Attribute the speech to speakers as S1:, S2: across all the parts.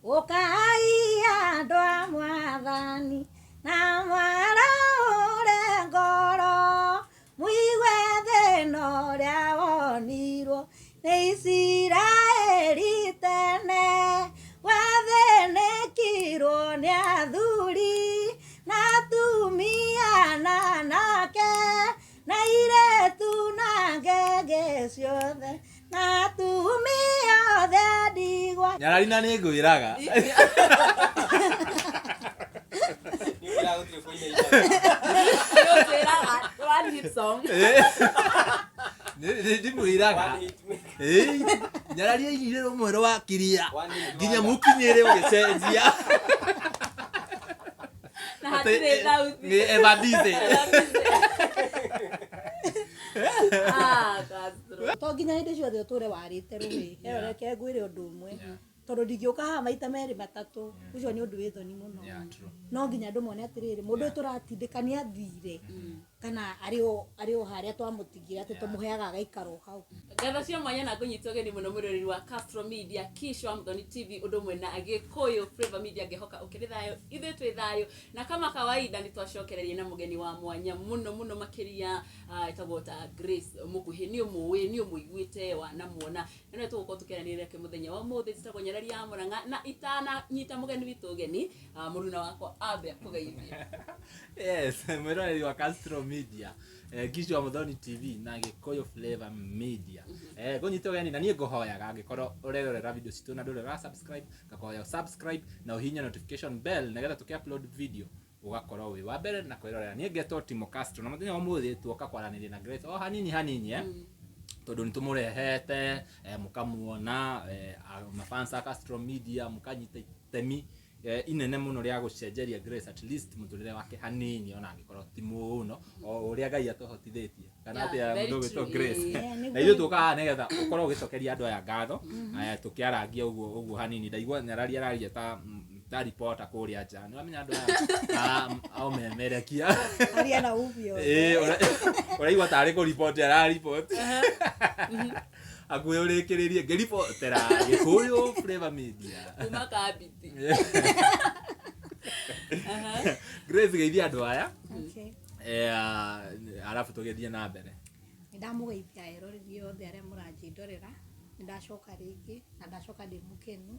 S1: Ukai andwa mwathani na mwaraure ngoro muigwe thĩna ũrĩa wonirwo nĩ Isiraeli tene wathĩnĩkirwo nĩ athuri na atumia na anake na airĩtu na ngenge ciothe na atumia othe ndigwa
S2: Nyararina nĩ ngwĩraga
S3: one hit song.
S2: Ndimwĩraga Nyarari aigire rũmwe rwa kiria nginya mũkinyĩre ũgĩcenjia
S3: Na hatirĩ thauti.
S2: Evadize
S3: Castro.
S1: to nginya hĩndĩ ciothe ũtũre warĩte rũĩ reke ngwĩre ũndũ ũmwe tondũ ndingĩũka haha maita merĩ matatũ ũcio nĩ ũndũ wĩ thoni mũno no nginya andũ mone atĩrĩrĩ mũndũ tũratindĩkania athire kana arĩ o harĩa twamũtigire atĩ tũmũheaga agaikaro hau
S3: Ngatho cia mwanya na kũnyitwo geni mũno mũrori wa Castro Media Kisho Mthoni TV ũndũ ũmwe na Gĩkũyũ Flavour Media ngĩhoka ũkĩrĩ thayũ ithuĩ twĩ thayũ na kama kawaida nĩ twacokereria na mũgeni wa mwanya mũno makĩria etagwo ta Grace Mukuhi nĩ ũmũiguĩte wanamuona na nĩ tũgũkorwo tũkĩaranĩria mũthenya wa ũmũthĩ tũtagwo Nyarari ya Mũrang'a na itana nyita mũgeni witũ ũgeni mũruna wakwa ambe kũgeithia.
S2: Yes, mwĩroreri wa Castro Media Kisho Mthoni TV na Gĩkũyũ Flavour Media kũnyitwo geni na niĩ ngũhoyaga angĩkorwo ũrerorera video citũ na ndũrĩ subscribe ngakũhoya subscribe na ũhihinye notification bell nĩgetha tũkĩ-upload video ũgakorwo wĩ wa mbere na kwĩrorera. Niĩ ngetwo Timo Castro na mũthenya wa ũmũthĩ tuoka kwaranĩria na Grace o hanini tondũ nĩtũmũrehete mũkamuona mafans a Castro Media mũkanyita itemi inene mũno rĩa gũcenjeria Grace at least mũtũrĩre wake hanini ona angĩkorwo ti mũno o ũrĩa Ngai atũhotithĩtie kana atĩ mũndũ wĩtwo Grace na ithuĩ tũkaga nĩgetha ũkorwo ũgĩcokeria andũ aya ngatho tũkĩaragia ũguo hanini ndaigua Nyarari araria ta reporter kũrĩa nja nĩ wamenya andũ aya ao memerekia
S1: aria na ubio
S2: ũraigua tarĩ kũ-report ara-report akuĩ ũrĩkĩrĩrie ngĩ-reportera Gĩkũyũ Flavour Media
S3: kuma kabiti.
S2: Grace geithia andũ aya arabu tũgĩthiĩ na mbere.
S1: Nĩndamũgeithia eroreri othe arĩa mũranjĩndorera nĩndacoka rĩngĩ na ndacoka ndĩ mũkenu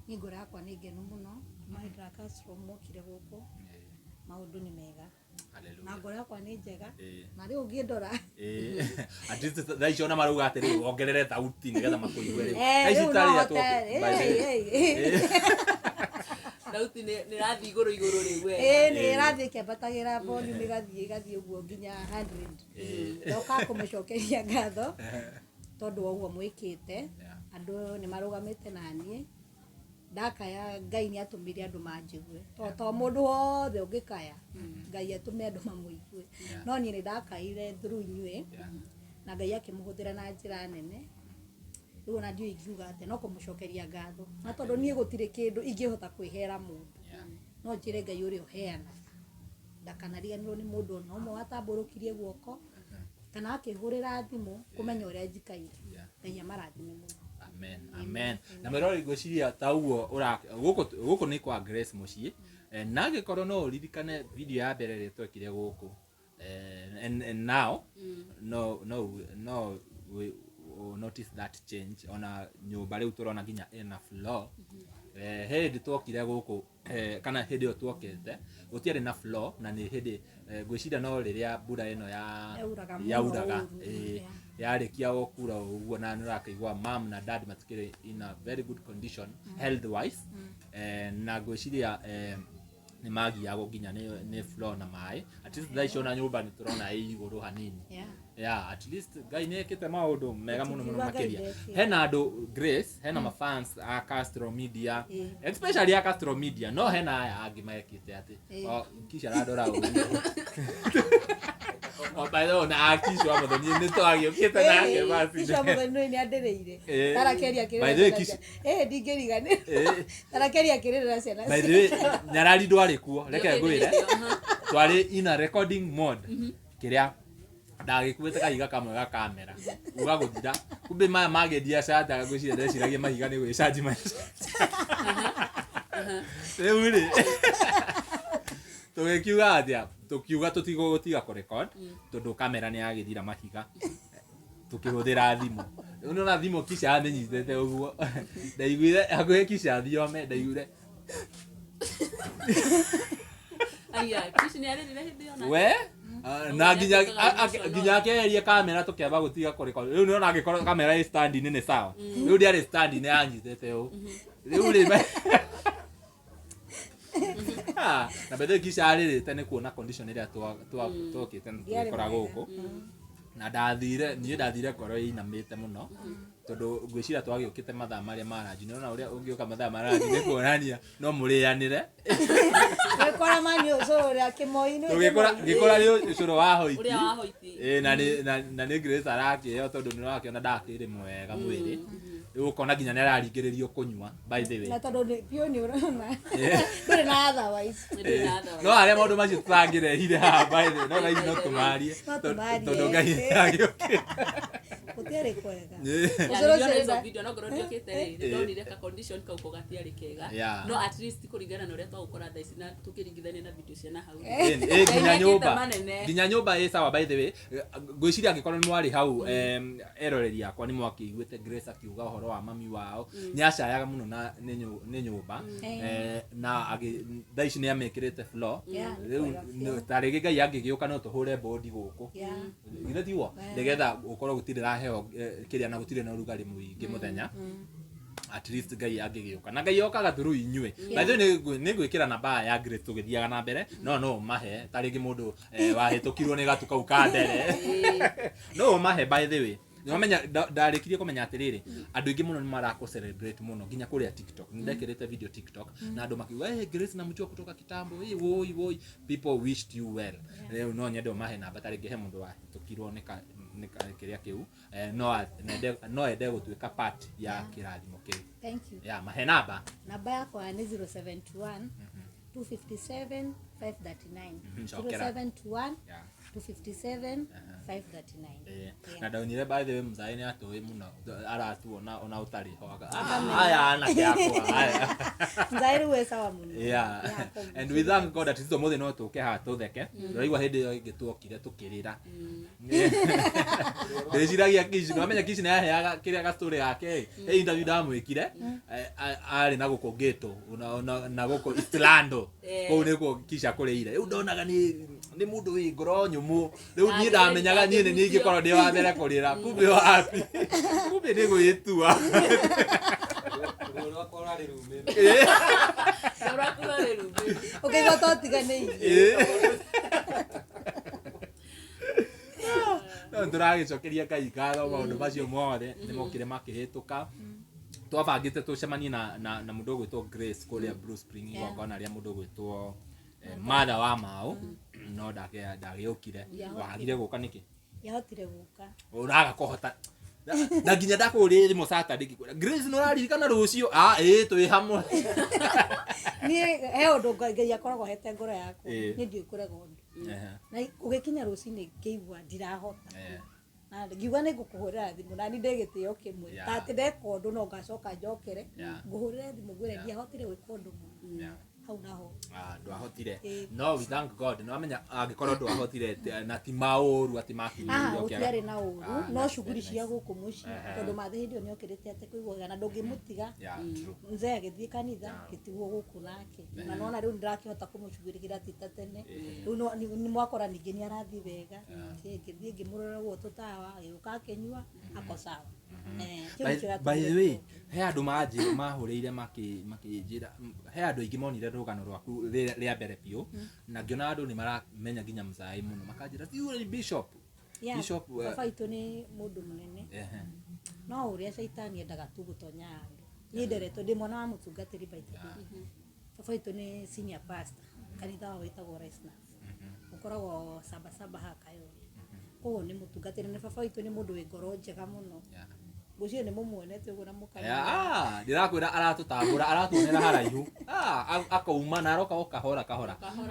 S1: niĩ ngoro yakwa nĩ ngenu mũno mahinda Castro mokire gũkũ maũndũ nĩ mega na ngoro yakwa nĩ njega na rĩu ũngĩndora
S2: at least thaa icio ona marauga atĩrĩ wongerere thauti nĩgetha makũigue rĩu
S3: Thauti nĩ rathiĩ igũrũ rĩu
S1: nĩ rathiĩ kĩambatagĩra volume ĩgathiĩ ũguo nginya 100 ndoka kũmũcokeria ngatho tondũ ũguo mwĩkĩte andũ nĩ marũgamĩte na niĩ ndakaya Ngai nĩ atũmire andũ manjigue to mũndũ wothe ũngĩkaya Ngai atũme andũ mamũigue no niĩ nĩ ndakaire through inyuĩ na Ngai akĩmũhũthĩra na njĩra nene rĩu ona ndiũ ingiuga atĩ no kũmũcokeria ngatho na tondũ niĩ gũtirĩ kĩndũ ingĩhota kwĩhera mũndũ no njĩre Ngai ũrĩa ũheana ndakanariganĩrwo nĩ mũndũ ona ũmwe watambũrũkirie guoko kana akĩhũrĩra thimũ kũmenya ũrĩa njikaire Ngai amarathime mũno.
S2: Amen. Na mwĩroreri ngwĩciria ta ũguo gũkũ nĩ kwa Grace mũciĩ na angĩkorwo no ũririkane video ya mbere ĩrĩa twekire gũkũ and now no we notice that change ona nyũmba rĩu tũrona nginya ena floor hĩndĩ twokire gũkũ kana hĩndĩ ĩyo twokete gũtiarĩ na floor na nĩ hĩndĩ ngwĩciria no rĩrĩa mbura ĩno yauraga yarĩkia gũkura ũguo na nĩũrakĩigua mom na dad matikĩrĩ in a very good condition health wise na ngwĩciria nĩ magiagwo nginya nĩ floor na maĩ at least thaa icio na nyũmba nĩ tũrona ĩ igũrũ hanini at least Ngai nĩ ekĩte maũndũ mega mũno makĩria hena andũ Grace hena mafans a Castro Media especially a Castro Media no hena aya angĩ mekĩte atĩ Kisha aradora ũguo by the way na Kisha Mthoni nĩ twagĩũkĩte nake basi
S1: Kisha Mthoni nĩ andĩrĩire tarakeria kĩrĩra ndingĩriganĩra tarakeria kĩrĩra ciana
S2: by the way Nyarari ndwarĩ kuo reke ngwĩre twarĩ in a recording mode kĩrĩa ndagĩkuĩte kahiga kamwe ga kamera ugagũthira kumbe maya magendia cata ngwĩciria ndeciragia mahiga nĩ gwĩcanji Rĩu rĩ tũgĩkiuga atĩa tũkiuga tũtigũtiga kũ record tondũ kamera nĩ yagĩthira mahiga tukihũthĩra thimũ rĩu nĩona thimũ kisha amenyitĩte ũguo ndaiguire hakuhĩ kisha thiome ndaiguire
S3: aya kishi nĩ arĩrire hĩndĩ yona
S2: we na nginya akĩeheria kamera tũkĩamba gũtiga kũ record rĩu nĩona angĩkorwo kamera ĩ stand nĩ sawa rĩu ndiarĩ stand nĩ yanyitĩte ũũ rĩu rĩ na bethe kisha arĩrĩte nĩ kuona condition ĩrĩa twokĩte tũgĩkora gũkũ na ndathire ngoro ĩinamĩte mũno tondũ ngwĩciria twagĩũkĩte mathaa marĩa maranji nĩona ũrĩa ũngĩũka mathaa maranji nĩ kuonania no mũrĩanĩre
S1: Gwĩkora manyo ũcũrũ kĩmoi-inĩ
S2: ngĩkora nĩ ũcũrũ wa hoiti
S3: ũrĩa wa hoiti
S2: na nĩ Grace arakĩheo totondũ nĩrakĩona ndakĩrĩ mwega mwĩrĩ rĩu ũkona nginya nĩ araringĩrĩrio kũnyua by the way
S1: na tondũ pio nĩ ũrona ndũrĩ na otherwise
S2: no arĩa maũndũ macio tũtangĩrehire haha by the way no raithi no tũmarie tondũ Ngai nĩagĩũkĩte
S1: gũtiarĩ kwega
S3: ũcũrũ video no ngoro ndiokĩte rĩ ndonire ka condition kau ko gatiarĩ kega no at least kũringana na ũrĩa twagũkora thaa ici na tũkĩringithania na video cia na hau
S2: nginya nyũmba ĩ sawa by the way ngwĩciria angĩkorwo nĩ mwarĩ hau eroreri akwa nĩ mwakĩiguĩte Grace akiuga ũhoro wa mami wao nĩ acayaga mũno na nĩ nyũmba na thaa ici nĩ amekĩrĩte floor rĩu ta rĩngĩ Ngai angĩgĩũka no tũhũre bondi gũkũ githĩ tiguo nĩgetha ũkorwo gũtirĩ raheo kĩrĩa na gũtirĩ na ũrugarĩ mũingĩ mũthenya at least Ngai angĩgĩũka na Ngai okaga through inyuĩ by the way nĩ ngwĩkĩra namba ya Grace tũgĩthiaga na mbere no mahe ta rĩngĩ mũndũ wahĩtũkirwo nĩ gatu kau ka mbere no mahe by the way nĩwamenya ndarĩkirie kũmenya atĩrĩrĩ andũ aingĩ mũno nĩ marakũ celebrate mũno nginya kũrĩa TikTok nĩndekĩrĩte video TikTok na andũ makiuga Grace na mjua kutoka kitambo woi people wished you well rĩu no nyende mahe namba ta rĩngĩ he mũndũ wahĩtũkirwo nĩ kĩrĩa kĩu no ende gũtuĩka part ya kĩrathimo kĩu.
S1: Thank you.
S2: Mahe namba
S1: yakwa nĩ 0721 257 539 0721 257 539
S2: na ndaunire by the way mzai nĩ atũĩ mũno aratuona ona ũtarĩ ho aya anake akwa aya
S1: mzai rĩu sawa mũno
S2: and we thank God that icio mũthĩ no tũke haha tũtheke tũraigua hĩndĩ ĩyo ĩngĩ tuokire tũkĩrĩra ndĩciragia Kishi nĩwamenya Kishi nĩ yaheaga kĩrĩa gastorĩ gake he interview ndamwĩkire arĩ na gũkũ Ghetto na gũkũ Eastlando kũu nĩkuo Kishi akũrĩire rĩu ndonaga nĩ mũndũ wĩ ngoro nyũmũ rĩu niĩ ndamenyaga niĩ nĩ ingĩkorwo ndĩ wa mbere kũrĩra kumbe wapi kumbe nĩ gwĩtua
S1: ũkĩigua totiganĩirie
S2: tũragĩcokeria Ngai ngatho maũndũ macio mothe nĩ mokire makĩhĩtũka twabangĩte tũcemanie na mũndũ ũgwĩtwo Grace kũrĩa Blue Spring wakona arĩa mũndũ ũgwĩtwo mother wa mao no ndagĩũkire wagire gũka nĩkĩ
S1: yahotire gũka
S2: ũraga kũhota na nginya ndakũrĩe thimũ Saturday ngĩkwĩra Grace nĩ ũraririkana rũciũ twĩ hamwe
S1: niĩ he ũndũ Ngai akoragwo hete ngoro yaku niĩ ndiũkũrega ũndũ na ũgĩkinya rũcinĩ ngĩigua ndirahota na ngiuga nĩ ngũkũhũrĩra thimũ na niĩ ndĩgĩtĩo kĩmwe ta atĩ ndeka ũndũ no ngacoka njokere ngũhũrĩre thimũ ngwĩre ndiahotire gwĩka ũndũ mũno hau naho
S2: ndwahotire no we thank God no amenya angĩkorwo ndwahotire na ti maũru atĩ makinyĩrio
S1: ũtiarĩ na ũru no shughuli cia gũkũ mũciĩ tondũ mathe hĩndĩ ĩyo nĩokĩrĩte atĩ kũiguaga na ndũngĩmũtiga mzee agĩthiĩ kanitha gĩtigwo gũkũ nake na nona rĩu ndĩrakĩhota kũmũcugurĩkĩra tita tene rĩu nĩ mwakora ningĩ nĩ arathiĩ wega ngĩthiĩ ngĩmũrora guo tũtawa agĩũka akĩnyua ako sawa
S2: by the way he andũ mahũrĩire makĩnjĩra he andũ aingĩ monire rũgano rwaku rĩa mbere biũ na ngĩona andũ nĩ maramenya nginya mzai mũno makanjĩra ti ũrĩ bishop
S1: baba itũ nĩ mũndũ mũnene no ũrĩa caitani endaga tu gũtonya andũ niĩ nderetwo ndĩ mwana wa mũtungatĩri baita baba itũ nĩ senior pastor kanitha wa wĩtagwo Resnaf ũkoragwo saba hakayoria koguo nĩ mũtungatĩri nĩ baba itũ nĩ mũndũ wĩ ngoro njega mũno Gũcio nĩ mũmuonete ũguo na mũkanya.
S2: Ndĩrakwĩra aratũtambũra, aratuonera haraihu. Akauma na aroka o kahora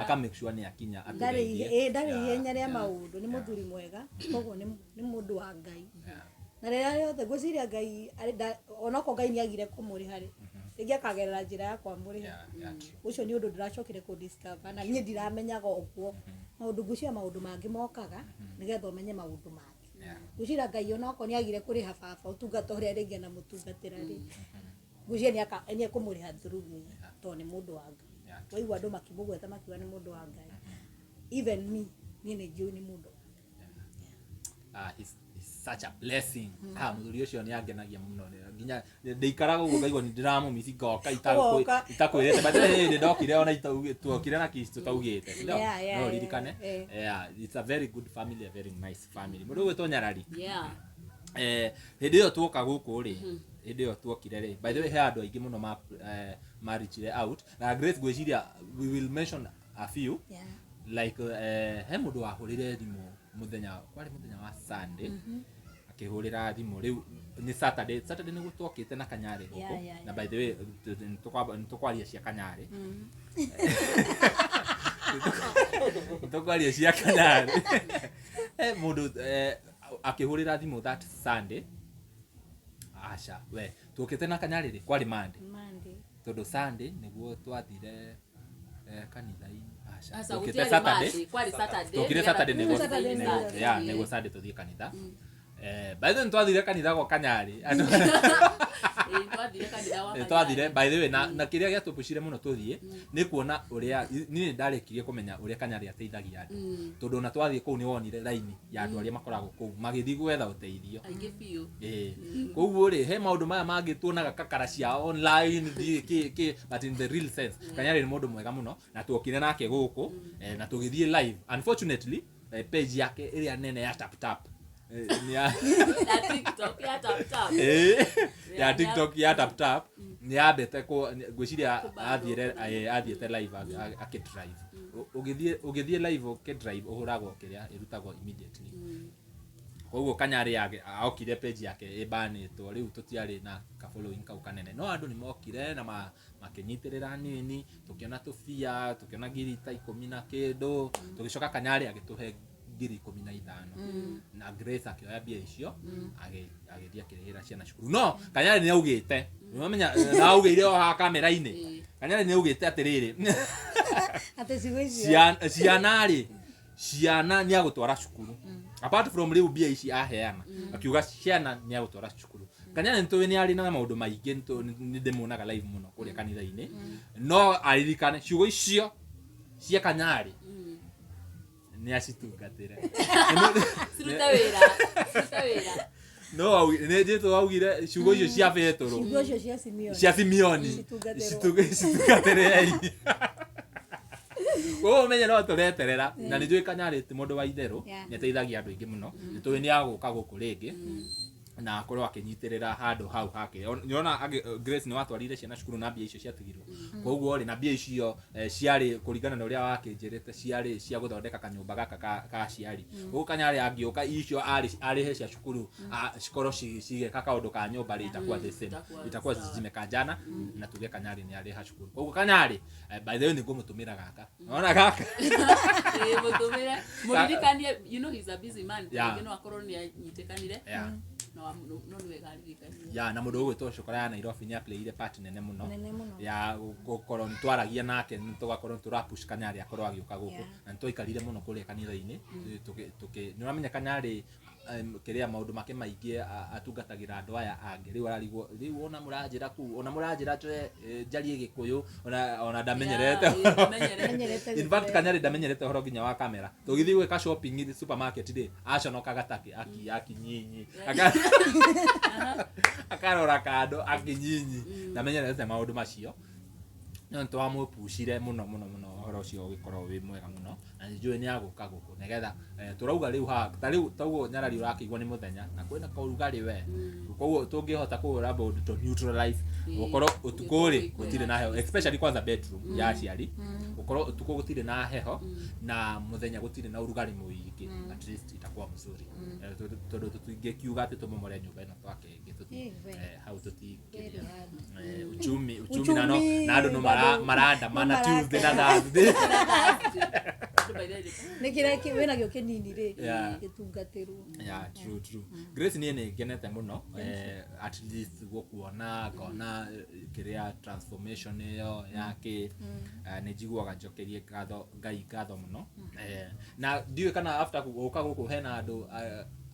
S2: aka make sure nĩ akinya
S1: atũgeithie. Ndarĩ ihenya rĩa maũndũ, nĩ mũthuri mwega, koguo nĩ mũndũ wa Ngai. Na rĩrĩa rĩothe ngwĩciria Ngai onako Ngai nĩ agire kũmũrĩ harĩ. Ringi akagerera njira yakwa muri ucio ni undu ndiracokire ku discover na nie ndiramenyaga uguo maundu ngucia maundu mangi mokaga nigetha umenye maundu mangi ngucira Ngai ona ko ni agire kuri ha baba utungata uria ringi na mutungatira ri ngucia ni akumuriha through to ni mundu wa Ngai waigua andu makimugweta makiwa ni mundu wa Ngai even me ni njui ni mundu
S2: he's such a blessing muthuri ucio ni angenagia muno nginya ndeikaraga uguo ngaigua ni ndiramu misi goka itakwirete but ni ndokire ona tuokire na kisto taugite no ririkane it's a very good family, a very nice family mundu gwetwo Nyarari hindi yo tuoka guku ri hindi yo tuokire ri by the way he andu aingi muno ma reach out na Grace gwiciria we will mention a few like he mundu wahurire thimu muthenya wa Sunday akihurira thimu riu ni Saturday niguo twokite na Kanyari guku na by the way ntukwaria cia Kanyari ntukwaria cia Kanyari mundu akihurira thimu that Sunday asha we twokite na Kanyari ri kwari Monday tondu Sunday niguo twathire kanitha-ini
S3: asa ukite Saturday kwari Saturday
S2: tukire Saturday nego Sunday tuthie kanitha by the way twathire kanitha kwa Kanyari twathire by the way na kiria giatupushire muno tuthie ni kuona uria ni ndarekirie kumenya uria Kanyari ateithagia andu tondu na twathie kuu ni wonire line ya andu aria makoragwo kuu magithi gwetha uteithio
S3: aingi biu
S2: koguo ri he maundu maya mangituonaga kakara cia online but in the real sense Kanyari ni mundu mwega muno na tuokire nake guku na tugithie live unfortunately page yake iria nene ya tap ya TikTok ya tap ni abete ko gwiciria athiete live akidrive ugithie live ukidrive uhuragwo kiria irutagwo immediately koguo Kanyari yake aokire page yake ibanitwo riu tutiari na ka following kau kanene no andu ni mokire na makinyitirira nini tukiona tufia tukiona girita 10 na kindu tugicoka Kanyari agituhe 15 na Grace akioya bia icio agithia kirihira ciana cukuru no Kanyari ni augite umenya na augire ha kamera-ini Kanyari ni augite atiriri
S1: ate
S2: ciana ni agutwara cukuru apart from riu bia ici aheana akiuga ciana ni agutwara cukuru Kanyari ntuwe ni ari na maundu maingi ni ndemunaga live muno kuria kanitha-ini no aririkane ciugo icio cia Kanyari ni acitungatire
S3: siruta wira
S2: no ne jeto augire ciugo icio cia Petro
S1: ciugo icio
S2: cia Simeoni citungatire menye no tureterera na ni njui Kanyari ti mundu wa itheru ni ateithagia andu aingi muno ni tuwe ni aguka guku ringi na akorwo akinyitirira handu hau hake niona Grace ni watwarire ciana cukuru na bia icio ciatigirwo koguo ri na bia icio ciari kuringana na uria wakinjirite ciari cia guthondeka kanyumba gaka ka ciari koguo Kanyari angiuka icio ari he cia cukuru cikoro cige kaundu ka nyumba ri itakuwa zimeka jana na tuge Kanyari ni ari ha cukuru koguo Kanyari by the way ni ngumutumira gaka naona gaka
S3: mutumira muririkanie you know he's a busy man you know akorwo ni anyitekanire no niwega aririkanie
S2: na mundu ugwitwo Shokora ya Nairobi ni aplayire part nene muno ya gukorwo ntwaragia nake tugakorwo turapush Kanyari akorwo agiuka guku na ntoikarire muno kuria kanitha-ini tuki ni uramenya Kanyari kiria maundu make maingi atungatagira andu aya angi riu ona muranjira ku ona muranjira twe njarie Gikuyu ona ndamenyerete in fact Kanyari ndamenyerete horo nginya wa kamera tugithi gwika shopping in supermarket ri aconoka gataki akinyinyi akarora kando akinyinyi ndamenyerete maundu macio no twamupushire muno horo ucio ugikorwo wi mwega muno na njui ni aguka guku nigetha turauga riu ha tariu taguo Nyarari urakigwa ni muthenya na kwina kaurugari we koguo tungihota kuhura bound to neutralize gukorwo utukuri gutire na heho especially kwanza bedroom ya ciari gukorwo utuku gutire na heho na muthenya gutire na urugari muingi at least itakuwa mzuri tondu tutingikiuga ati tumomore nyumba ino twakenge how tutingiria uchumi na andu no maranda mana Tuesday na Thursday
S3: by the way.
S1: Nikira kiwena gyo kinini ri gitungatirwo.
S2: Yeah, true. Grace ni genete muno at least gukuona ngona kiria transformation yo yake ni jiguaga njokerie ngatho Ngai ngatho muno na ndiwe kana after guka guku hena andu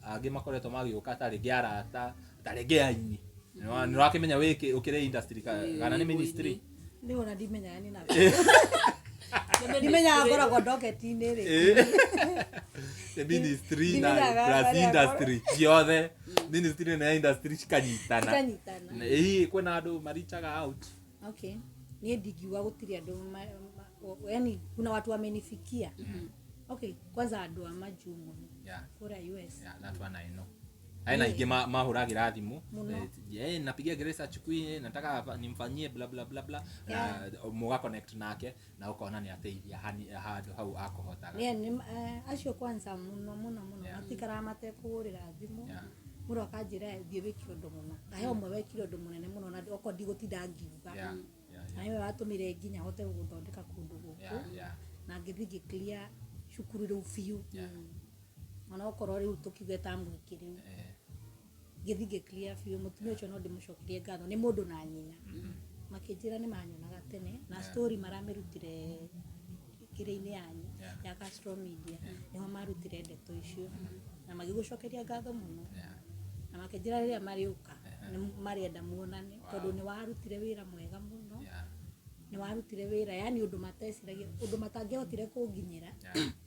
S2: angi makoretwo magiuka tari giarata tari giaini ni wakimenya wiki ukire industry kana ni ministry
S1: ni ona ndimenya yani na ndimenya agora kwa docket-ini ri
S2: the ministry na plus industry ciothe ministry na industry cikanyitana hii kwena andu marichaga out.
S1: Okay, ni ndigiwa gutiri andu yani kuna watu wamenifikia. Okay, kwanza andu wa majumu kura US
S2: that one I know. Aina ingi mahuragira thimu napigia Grace achukui nataka nimfanyie bla bla bla bla muga connect nake na ukaona ni ateithia handu hau akohotaga
S1: acio kwanza muno matikara mate kurira thimu muro akanjira thie wiki undu muno na he umwe wekire undu munene muno na oko ndigutinda ngiuga na iwe watumire nginya hote guthondeka kundu guku na ngithigi clear shukuru ru fiu mana okorori utukiwe tamwikiri githige clear fiu mutumia ucio no ndimucokirie ngatho ni mundu na nyina makijira ni manyonaga tene na story maramirutire kire-ini yanyu ya Castro Media niho marutire ndeto icio na magigucokeria ngatho muno na makijira riria mariuka ni marienda muonane tondu ni warutire wira mwega muno ni warutire wira yani undu mateciragia undu matangehotire kunginyira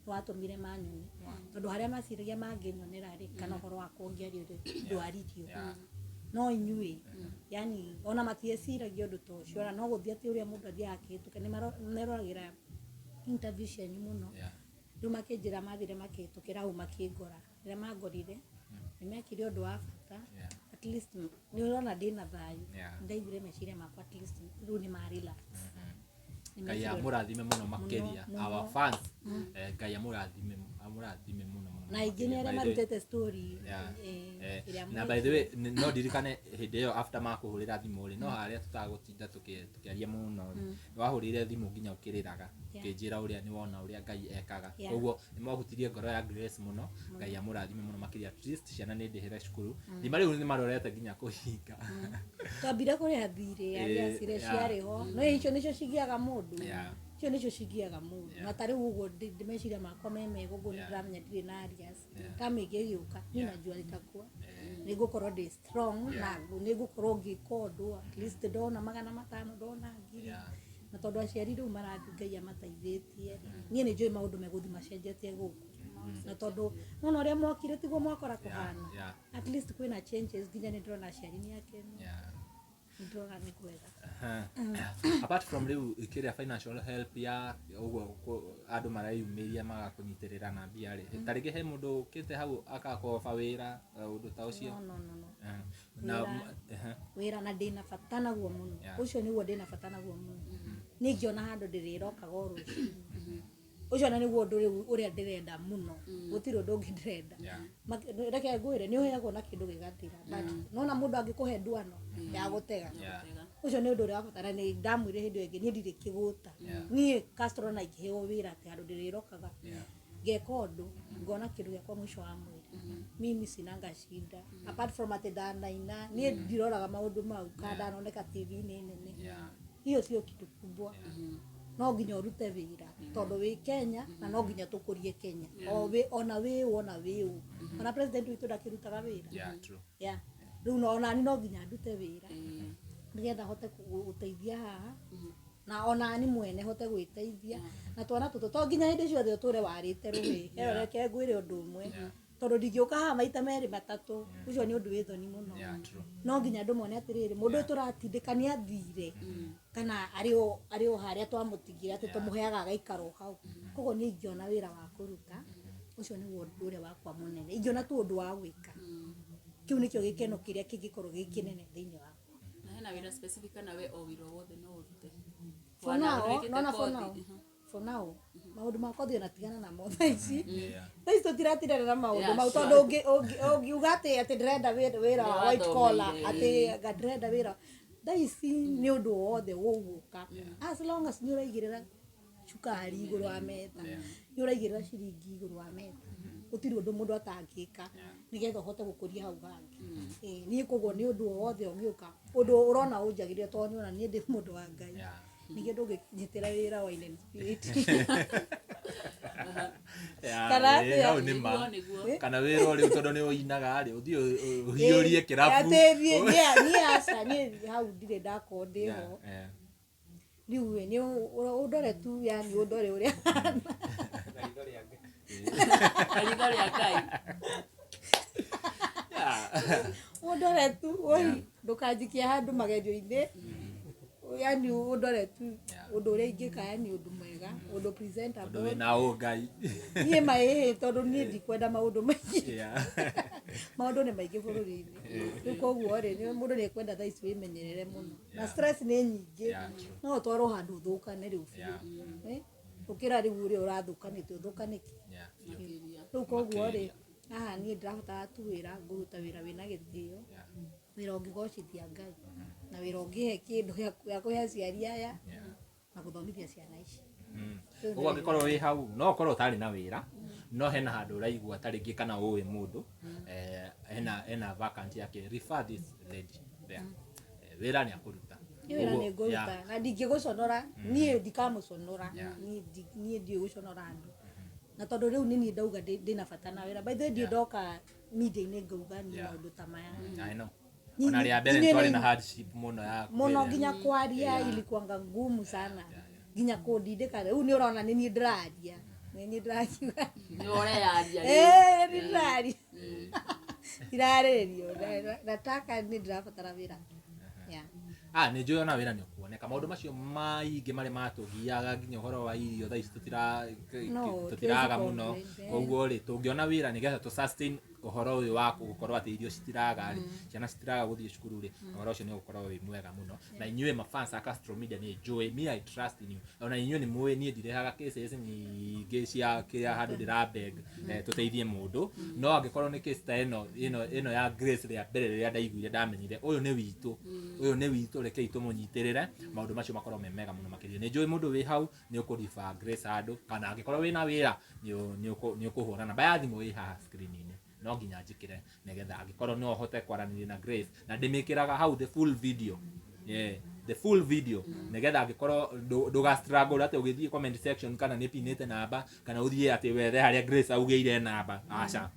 S1: watumire manyone tondu haria maciragia manginyonera ri kana horo wa kuongerio ndwaririo no inyui yani ona matieciragia undu to cio no guthia ti uria mundu athia akituke ni maroragira intervention muno riu makijira mathire makitukira au makingora riria mangorire ni mekire undu wa bata at least ni urona Ndina thayu ndaigire meciria makwa at least riu ni marila Ngai
S2: amurathime muno makeria our fans Ngai amurathime muno
S1: na ingine aria marutete story
S2: na by the way no ndirikane hindi iyo after makuhurira thimu ri no haria tutagutinda tukiaria muno wahurire thimu nginya ukiriraga ukijira uria ni wona uria Ngai ekaga koguo ni mwahutirie ngoro ya Grace muno Ngai amurathime muno makeria at least ciana ni ndihira cukuru ni mari ni marorete nginya kuhinga
S1: twambire kuria thire aria cire ciariho no icio nicio cigiaga mundu cio nicio cigiaga mundu na tari uguo ndimeciria makwa meme gugu ndiramenya ndire na arias kamige giuka ni najua litakuwa nigukorwo ndi strong na nigukorwo ngikondu at least ndona 500 ndona ngiri na tondu aciari riu marathungai amateithĩtie nie ni njui maundu meguthi macenjetie guku na tondu nona uria mwakire tiguo mwakora kuhana at least kwina changes nginya ni ndona aciari ni yake ndona ni kwega
S2: apart from riu ikiria financial help ya uguo andu marayumiria magakunyitirira na mbia ri tarige he mundu kite hau akakoba wira undu ta ucio
S1: na wira na Ndina fatana guo muno ucio niguo Ndina fatana guo muno ningiona handu ndiriroka goru ucio na niguo undu uria ndirenda muno gutiri undu ungi ndirenda reke ngwire ni uheagwo na kindu gigathira but nona mundu angikuhe ndwano ya gutega ucio ni undu uria wabatara ni ndamwire hindi ingi ni ndiri kiguta ni Castro na ikiheo wira ati andu ndirirokaga ngeka undu ngona kindu giakwa mwisho wa mwiri mimi sinanga shida apart from ati ndanaina ni ndiroraga maundu mau kada noneka TV ni nene hiyo sio kitu kubwa no nginya urute wira tondu wi Kenya na no nginya tukurie Kenya ona wi ona president witu ndakirutaga wira riu ona ni no nginya ndute wira nigetha hote guteithia haha na ona ni mwene hote gwiteithia na twana tutu to nginya hindi ciothe uture warite ruhi reke ngwire undu umwe tondu ndingiuka haha maita meri matatu ucio ni undu wi thoni muno no nginya ndumone atiriri mundu turatindikania thire kana ario haria twamutingira ati tumuheaga agaikaro hau koguo ni ingiona wira wa kuruta ucio ni undu uria wakwa munene ingiona tu undu wa gwika kiu nikio gikeno kiria kingikorwo gikinene thiini wakwa
S3: na hena wira specific kana we o wira wothe no urute
S1: for now maundu makwa thio natigana na motha ici taici tutiratirana na maundu mau tondu ungiuga ati ndirenda wira wa white collar ati ndirenda wira taici ni undu wothe uguka as long as ni uraigirira cukari iguru wa meta ni uraigirira ciringi iguru wa meta utiri undu mundu atangika nigetha uhote gukuria hau gangi ni koguo ni undu wothe ungiuka undu urona unjagiria to ni ona ni ndi mundu wa Ngai nige ndungijitira wira wa ine spirit
S2: kana wira uri utondo ni uinaga ri uthio uhiurie kirabu
S1: ni asa ni hau ndire ndako ndiho riu ni undore tu yani undore uria
S3: Kanitha ria Ngai
S1: undore tu oi ndukanjikia handu magerio-ini yani undore tu undu uria ingika yani undu mwega undu presentable
S2: undu wina Ngai
S1: nie mai tondu nie ndikwenda maundu maingi maundu ni maingi bururi-ini riu koguo ri ni mundu ni kwenda thaa ici wimenyerere muno na stress ni nyingi no utwaro handu thukane riu ukira riu uri urathukanite uthukaniki riu koguo ri aha nie ndirahota tu wira nguruta wira wina githio wira ungigocithia Ngai na wira ungihe kindu ya kuhe aciari aya na guthomithia ciana ici
S2: uguo angikorwo wi hau no ukorwo utari na wira no hena handu uraigua taringi kana uwi mundu hena vacancy yake refer this lady there wira ni akuruta
S1: wira ni nguruta na ndingiguconora nie ndikamuconora nie ndiguconora andu na tondu riu nini ndauga ndina bata na wira by the way ndoka media-ini ngauga ni maundu ta maya
S2: I know ona ria mbere twari na hardship muno
S1: nginya kwaria ilikuanga ngumu sana nginya kundindika riu ni urona nini ndiraria nini ndirakiuga
S3: ni urearia
S1: ni ndiraria iraririo nataka ni ndirabatara wira
S2: ni njui ona wira ni ukuoneka maundu macio maingi mari matugiaga nginya uhoro wa irio thaa ici tutiraga muno koguo ri tungiona wira nigetha tu sustain uhoro uyu wa gukorwo ati irio citiraga ri ciana citiraga guthie cukuru ri uhoro ucio ni gukorwo wi mwega muno na inyue mafans aka Castro Media ni njui me I trust in you ona inyue ni muwi nie ndirehaga cases nyingi cia kia handu ndirabeg tuteithie mundu no angikorwo ni case ta ino ya Grace ria mbere ria ndaiguire ndamenyire uyu ni witu rekei tumunyitirire maundu macio makorwo memega muno makiria ni njui mundu wi hau ni ukurifa Grace handu kana angikorwo wina wira ni ukuhura namba ya thimu wi haha screen-ini no nginya njikire negetha angikorwo no hote kwaranĩria na Grace na ndimikiraga hau the full video the full video negetha angikorwo nduga struggle ate ugithie comment section kana ni pinite namba kana uthie ati wethe haria Grace augeire namba aca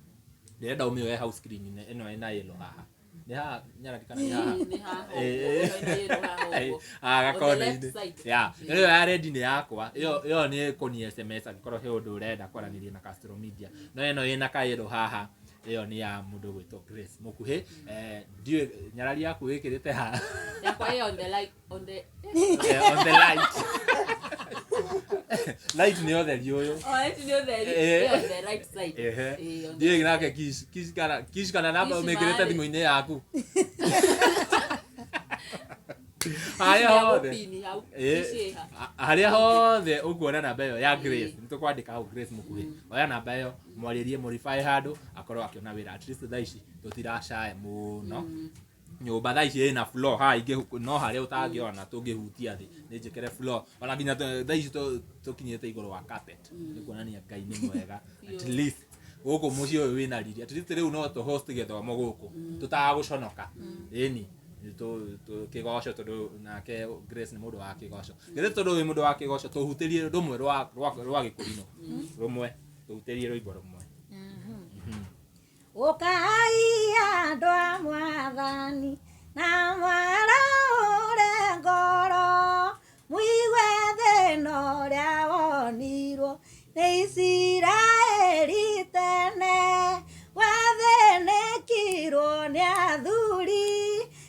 S2: ndenda umioe hau screen ino ina yellow haha ni ha nyara kana ni ha gakona-ini iyo ya red ni yakwa iyo ni kuni SMS angikorwo he undu urenda kwaranĩria na Castro Media no ino ina kairo haha iyo ni ya mundu gwitwo Grace Mukuhi ndiwe nyarari yaku wikirite ha
S3: yakwa on the light on the
S2: light ni otheri uyu
S3: light ni otheri on the right side
S2: ndiwe nake kiss kana namba umikirite thimu-ini yaku haria hothe ukuona namba iyo ya Grace nitukwandika hau Grace Mukuhi oya namba iyo mwaririe murify handu akorwo akiona wira at least thaa ici tutiracaya muno nyumba thaa ici ina floor ha ingi no haria utangiona tungihutia thi ni njikire floor ona nginya thaa ici tukinyite iguru wa carpet ni kuonania Ngai ni mwega at least guku muci uyu wina riri at least riu no to host githomo guku tutaguconoka ini kigoco tondu nake Grace ni mundu wa kigoco githĩ tondu wi mundu wa kigoco tuhutirie rumwe rwa gikurino rumwe tuhutirie rwimbo rumwe
S1: ukai andu a Mwathani na mwaraure ngoro muigwe thĩna ũrĩa wonirwo nĩ Isiraeli tene wathĩnĩkirwo nĩ athuri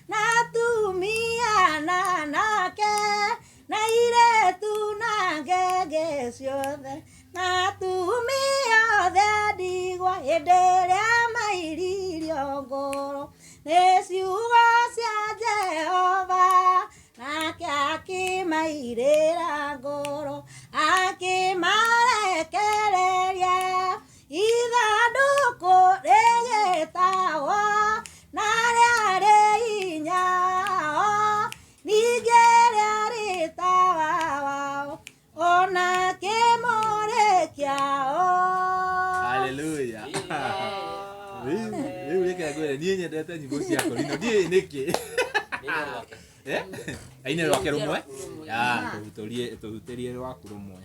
S1: na atumia na anake na airĩtu na ngenge ciothe na atumia othe ndigwa hĩndĩ ĩrĩa mairirio ngoro nĩ ciugo cia Jehova nake akĩmairĩra ngoro akĩmarekereria ithandũkũ rĩgĩtahwo na rĩarĩ hinya ningĩ rĩarĩ tawa wao ona
S2: niĩ nyendete nyimbo cia Korino ndiĩ nĩkĩ aine rwake rumwe tũhutĩrie rwaku rumwe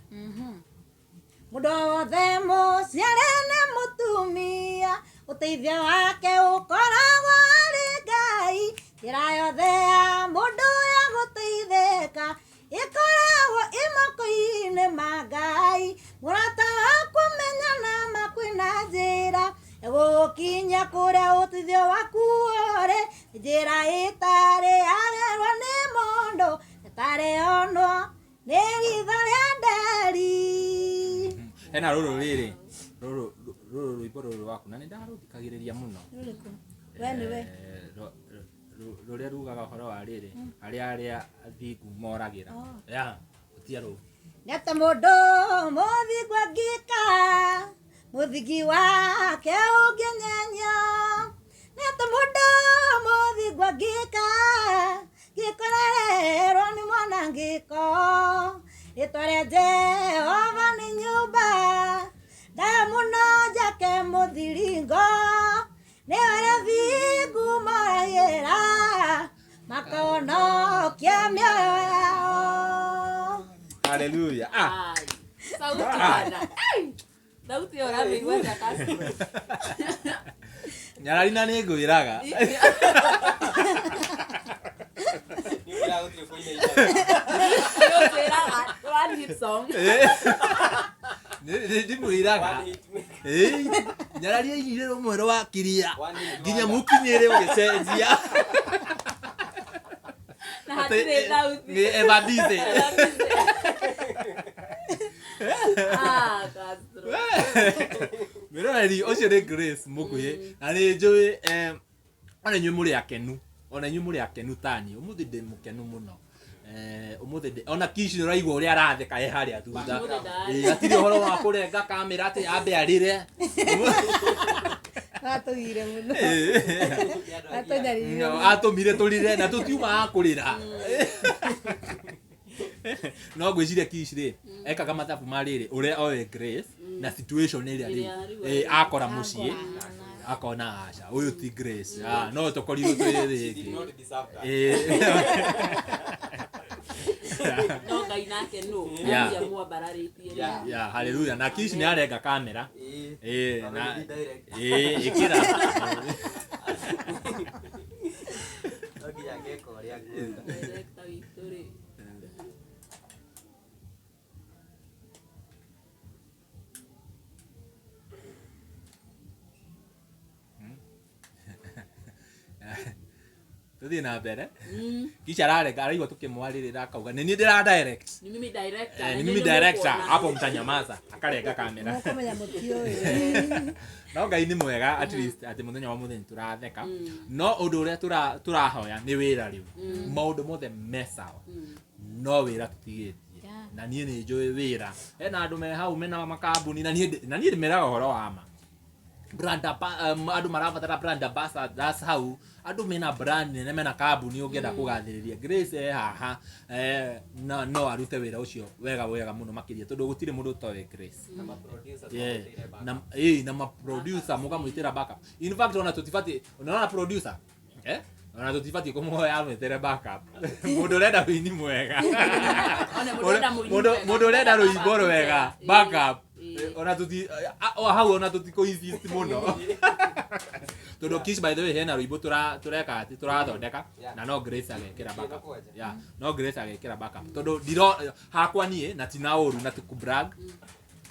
S1: mũndũ wothe mũciare nĩ mũtumia ũteithio wake ũkoragwo arĩ Ngai njĩra yothe ya mũndũ ya gũteithĩka ĩkoragwo ĩmoko-inĩ ma Ngai mũrata wa kũmenyana makwĩna njĩra gũkinya kũrĩa ũteithio waku ũrĩ njĩra ĩtarĩ yagerwo nĩ mũndũ ĩtarĩ onwo nĩ ritho rĩa nderi.
S2: Hena rũrũ rĩrĩ rũrũ rwĩmbo rũrũ waku na nĩndarũthikagĩrĩria mũno rũrĩa rugaga ũhoro wa rĩrĩ arĩa athingu moragĩra ũtia rũu
S1: nĩatĩ mũndũ mũthingu angĩka mũthingi wake ũngĩnyenyo nĩatĩ mũndũ mũthingu angĩka gĩkorererwo nĩ mwanangĩko rĩtwa rĩa Jehova nĩ nyũmba ndaya mũno njake mũthiringo nĩo athingu moragĩra makonokia mĩoyo yao.
S2: Haleluya.
S3: Sauti bana. Sauti ya rabi gwenda kasi.
S2: Nyararina nĩ ngwĩraga.
S3: One hit song.
S2: Ndimwĩraga nyararia inyire rumwe rwa kiria nginya mũkinyĩre ũgĩcenjia
S3: na hatirĩ thauti
S2: nĩ evadize
S3: Castro
S2: mĩroreri ũcio nĩ Grace Mukuhi na nĩ njũĩ ona inyuĩ mũrĩ akenu tani ũmũthĩ ndĩ mũkenu mũno umuthi ona Kish nĩ ũraigua ũrĩa aratheka harĩa thutha atirĩ ũhoro wa kũrenga kamera atĩ ambe arĩre
S1: atũgire mũno
S2: atũmire tũrire na tũtiuma kũrĩra no ngwĩciria Kish rĩ ekaga mathabu marĩrĩ ũrĩa oĩ Grace na situation ĩrĩa rĩ akora mũciĩ akona aca ũyũ ti Grace no tũkorirwo twĩ
S3: no Ngai nake no ya mwambararĩtie
S2: haleluya na Kish nĩ arenga kamera na ĩkĩra
S3: director witũ rĩ
S2: tuthi na mbere Kish ararenga araigua tukimwarĩrĩra akauga nĩ niĩ ndĩra direct
S3: ni mimi
S2: director hapo mtanyamaza akarenga kamera
S1: mũkũmenya mũtiũĩ
S2: no Ngai nĩ mwega at least atĩ mũthenya wa mũthenya tũratheka no ũndũ ũrĩa tũrahoya nĩ wĩra rĩu maũndũ mothe mesawa no wĩra tũtigĩtie na niĩ nĩ njũĩ wĩra hena andũ me hau mena makambuni na niĩ ndĩmeraga ũhoro wa ma brand andũ marabatara brand ambassador that's how andũ mena brand nene mena kambuni ũngĩenda kũgathĩrĩria Grace haha no arute wĩra ũcio wega mũno makĩria tondũ gũtirĩ mũndũ ũtoĩ Grace na ma producer mũkamwĩtĩra backup in fact ona tũtibatiĩ unaona producer ona tũtibatiĩ kũmũhoya amwĩtĩre backup mũndũ ũrenda wĩini mwega mũndũ ũrenda rũimbo rwega backup ona tuti hau ona tutikoinsist muno todo Kish by the way hena rwimbo tureka ati turathondeka na no Grace agekira backup no Grace agekira backup todo ndiro hakwa nie na tina oru na tukubrag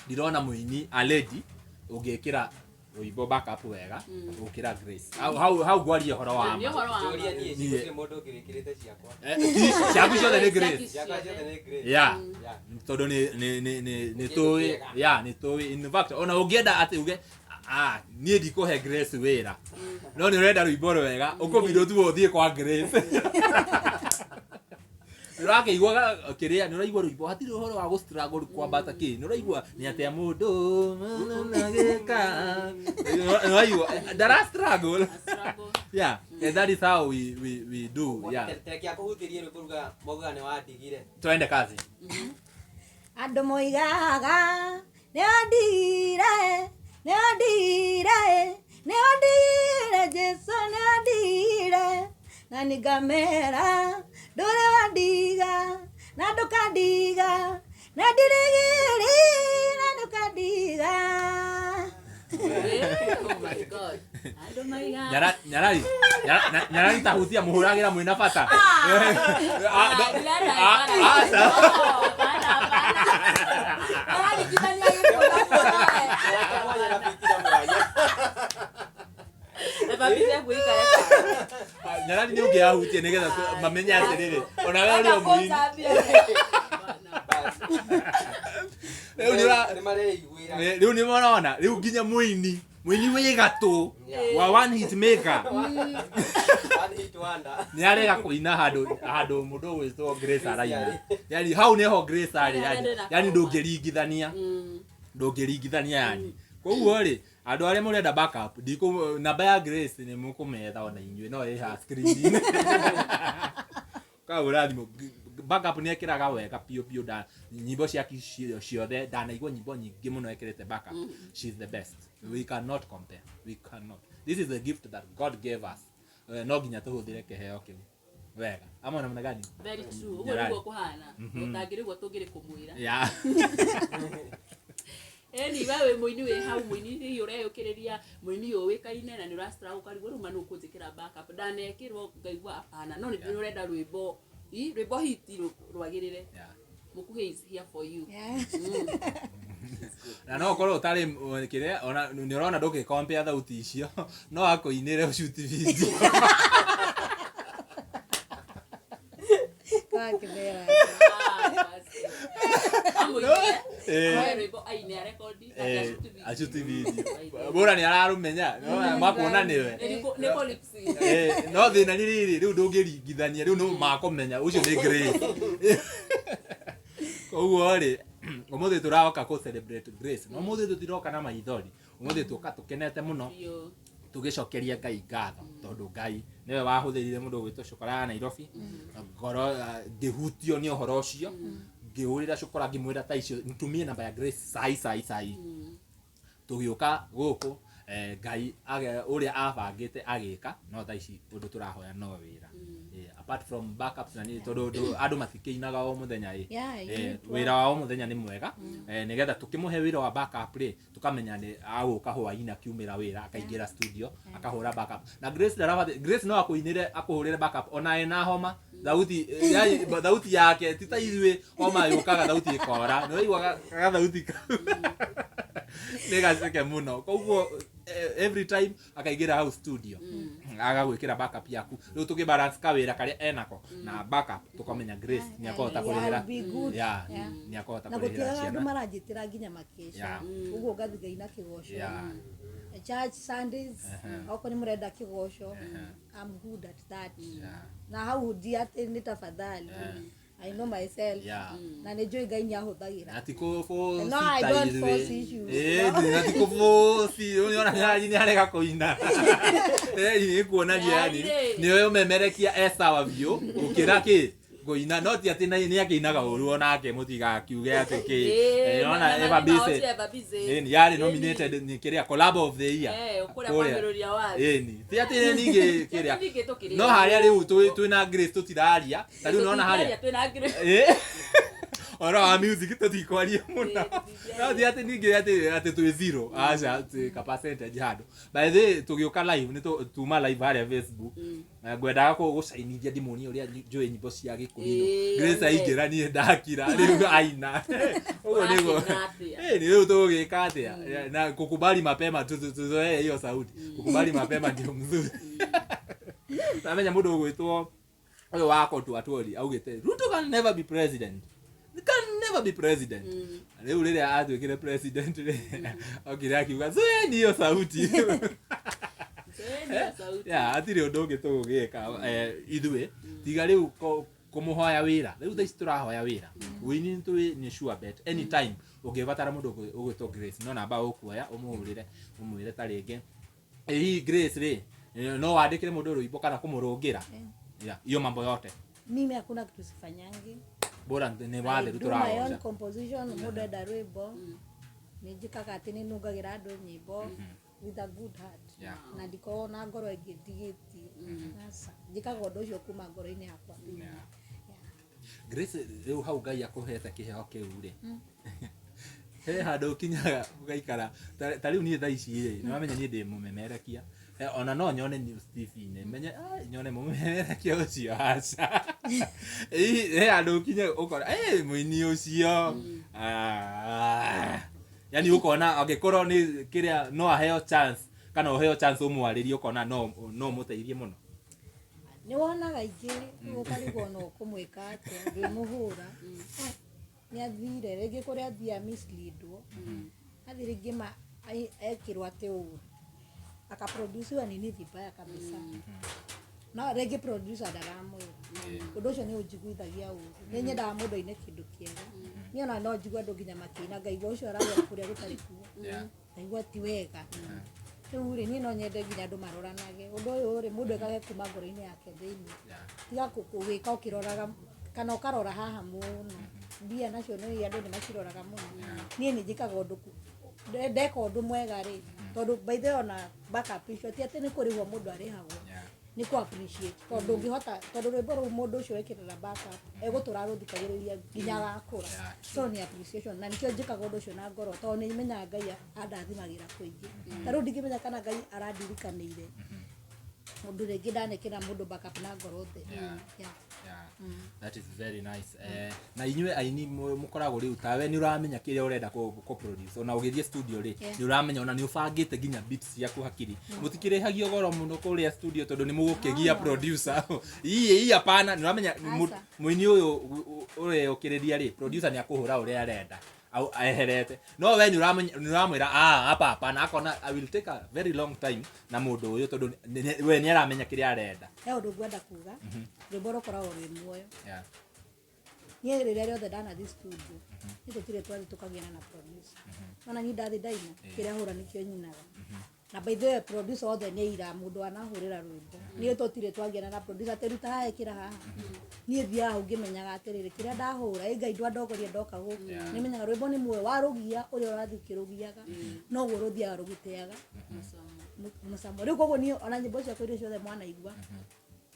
S2: ndirona muini a lady ungekira rwimbo backup wega ukira Grace hau gwaria horo wa
S4: ni mundu ungirikirite ciakwa
S2: ciaku ciothe ni Grace todo ni toi ni toi in fact ona ungienda ati uge niĩ ndikũhe Grace wĩra no nĩ ũrenda rwĩmbo rwega ũkũbindwo tu ũthiĩ kwa Grace nĩũrakĩigua kĩrĩa nĩũraigua rwĩmbo hatirĩ ũhoro wa gũ-struggle kwambata kĩ nĩũraigua nĩ atĩa mũndũ nagĩka nĩũraigua ndara struggle and that is how we do
S4: tekia kũhutĩrie rwĩmbo ruga mogaga nĩ wandigire
S2: twende kazi
S1: andũ moigaga nĩ wandigire nĩ wandigire Yesu nadire na nigamera ndore wandiga na ndukadiga na ndirigiri na ndukadiga.
S3: Oh my God. Ando maiga.
S2: Nyarari tahutia muhuragira mwina bata. Nyarari ni ungiahutie nigetha mamenya atiriri ona wewe uri omwini. Riu ni mona riu nginya mwini we gatu wa one hit maker ni arega kuina hado mundu witwo Grace araina. Yani hau neho Grace ari yani ndungiringithania yani. Koguo ri andu aria murenda backup ndiko namba ya Grace ni mukumetha ona inywe no iha screen ka urathimo backup ni ekiraga wega pio da nyimbo ciaki ciothe ndanaigua nyimbo nyingi muno ekirete backup. She's the best. We cannot compare. This is the gift that God gave us. No ginya tuhuthire keheo kiu wega amona mna gani.
S3: Very true. Ugo niguo kuhana utangirigwo tungire kumwira.
S2: Yeah.
S3: Eni wewe muini we hau muini ni ureyukiriria muini yo wikaine na ni rastra ukarigwo ruma no kunjikira backup ndanekirwo ngaigua apana no ni urenda rwimbo rwimbo hiti rwagirire. Mukuhi is here for you.
S2: Na no korwo utari kire ona ni urona nduki compare thauti icio no akoinire ushoot video.
S1: Kakibera.
S2: Ashoot video. Bora ni ararumenya no makuona niwe. No thina ni riri riu ndungiringithania riu no makomenya ucio ni Grace. Koguo ri umuthi turaoka ku celebrate Grace no umuthi tutiroka na maithori umuthi tuka tukenete muno tugicokeria Ngai ngatho tondu Ngai niwe wahuthirire mundu gwitwo Shukara Nairobi ngoro ngihutio ni uhoro ucio ngihurira Shukara ngimwira ta icio ntumie namba ya Grace sai tugiuka guku Ngai uria abangite agika no tha ici undu turahoya no wira. Apart from backups na ni tondu andu matikeinaga o muthenya wira wa o muthenya ni mwega nigetha tukimuhe wira wa backup ri tukamenya ni aguka hwaina kiumira wira akaingira studio akahura backup na Grace no akuinire akuhurire backup ona ena homa thauti yake tita izwe homa yukaga thauti ikora no igwa thauti nega sike muno koguo every time akaigira house studio agagwikira backup yaku riu tuki balance ka wira karia enako na backup tukamenya Grace ni akota kurihira ni akota kurihira
S1: ciana na gutira marajitira nginya makesha uguo gathigaina kigosho church Sundays oko ni murenda kigosho I'm good at that na hau diate ni tafadhali I know myself. Na nejo Ngai ni ahuthagira.
S2: Atiko fo.
S1: No, I don't force issues.
S2: Atiko fo si unaona nyari ni arega kuina. Ni kuona yani. Ni wewe umemerekia esawa vyo. Ukira ki goina not ati na ni akinaga uru onake mutiga akiuge atiki. Unaona Eva Bise. Ni yari nominated ni kiria collab of the year.
S3: Ukura kwambiruria wapi.
S2: Ni. Ti ati ni kiria. No haria riu twina Grace tutiraria. Tari unaona haria. Ora wa music tutikwaria muno. No ti ati ningi ati tu zero. Acha capacity hado. By the way tugiuka live ni tuma live haria Facebook. Ngwendaga ko gucainithia ndimoni uria njui nyimbo cia gikurino. Grace aingira ni ndakira riu aina. Ugo nigo. Ni riu tugika atia na kukubali mapema tuzoe hiyo sauti. Kukubali mapema ndio mzuri. Tamenya mundu gwitwo oyo wako tu atwori augite Ruto can never be president. He can never be president. Leo lele atwikire president okire akiuga zoeni hiyo sauti. Atire undu tugika ithwe tiga riu kumuhoya wira riu tha turahoya wira wini twi ni sure bet anytime ugivatara mundu ugwitwo Grace no namba ukuoya umuhurire umwire ta ringi hii Grace ri no wandikire mundu ruimbo kana kumurungira hiyo mambo yote
S1: mimi hakuna kitu sifanyangi
S2: bora ni wathe turahoya
S1: my own composition mundu enda rwimbo nijikaga ati ni nungagira andu nyimbo with a good heart
S2: Yeah.
S1: na ndiko na ngoro ĩngĩndigĩtie asa njĩkaga ũndũ ũcio kuma ngoro-inĩ yakwa
S2: Grace rĩu hau Ngai akũhete kĩheo kĩu rĩ he handũ kinyaga ũgaikara ta rĩu niĩ thaa ici rĩ nĩ wamenya niĩ ndĩ mũmemerekia ona no nyone news TV-inĩ menye nyone mũmemerekia ũcio aca he handũ kinyaga ũkora mũini ũcio yani ũkona angĩkorwo nĩ kĩrĩa no aheo chance kana ũheo chance ũmwarĩrie ũkona no mũteithie mũno
S1: nĩ wonaga ingĩ ũkarigwo no kũmwĩka atĩa ngĩmũhũra nĩ athire rĩngĩ kũrĩa athia misleadwo athi rĩngĩ ekirwo atĩ ũũ akaproduce nini vibaya kabisa no rĩngĩ producer ndaramwĩra ũndũ ũcio nĩ ũnjiguithagia ũru nĩ nyendaga mũndũ aine kĩndũ kĩega niĩ ona no njigue andũ nginya makĩina ngaigua ũcio aragera kũrĩa gũtarĩ kuo ngaigua ti wega rĩu rĩ niĩ no nyende nginya andũ maroranage ũndũ ũyũ rĩ mũndũ ekage kuma ngoro-inĩ yake thĩinĩ tiga gũgĩka ũkĩroraga kana ũkarora haha mũno mbia nacio nĩ andũ nĩ maciroraga mũno niĩ nĩ njĩkaga ũndũ ndeka ũndũ mwega rĩ tondũ by the way ona backup icio ti atĩ nĩ kũrĩhwo mũndũ arĩhagwo nĩ ku appreciate tondũ ũngĩhota tondũ rwĩmbo rũu mũndũ ũcio wekĩrĩra backup egũtũra rũthikagĩrĩria nginya agakũra so nĩ appreciation na nĩkĩo njĩkaga ũndũ ũcio na ngoro tondũ nĩ menyaga Ngai andathimagĩra kũingĩ ta rĩu ndingĩmenya kana Ngai arandirikanĩire mũndũ rĩngĩ ndanekĩra mũndũ backup na ngoro thĩ
S2: that is very nice na inyuĩ aini mũkoragwo rĩu tawe nĩ ũramenya kĩrĩa ũrenda kũ-produce ona ũgĩthiĩ studio rĩ nĩ ũramenya ona nĩ ũbangĩte nginya beats ciaku hakiri mũtikĩrĩhagio goro mũno kũrĩa studio tondũ nĩ mũgũkĩgia producer hii hapana nĩ ũramenya mũini ũyũ ũkĩrĩria rĩ producer nĩ akũhũra ũrĩa arenda au aherete no we nĩ ũramwĩra hapana akona I will take a very long time na mũndũ ũyũ tondũ we nĩ aramenya kĩrĩa arenda
S1: he ũndũ ngwenda kuga rwĩmbo rũkoragwo rwĩ muoyo niĩ rĩrĩa rĩothe ndanathiĩ studio nĩ tũtirĩ twathi tũkagĩana na producer ona niĩ ndathi ndaina kĩrĩa hũra nĩkĩo nyinaga na by the way producer othe nĩ ira mũndũ anahũrĩra rwĩmbo niĩ tũtirĩ twagĩana na producer atĩruta haha ĩkĩra haha niĩ thiaga hau ngĩmenyaga atĩrĩrĩ kĩrĩa ndahũra Ngai ndwandogoria ndoka gũkũ nĩ menyaga rwĩmbo nĩ muoyo warũgia ũrĩa ũrathiĩ ũkĩrũgiaga noguo rũthiaga rũgĩteaga mũcamo rĩu koguo niĩ ona nyĩmbo ciakwa iria ciothe mwanaigua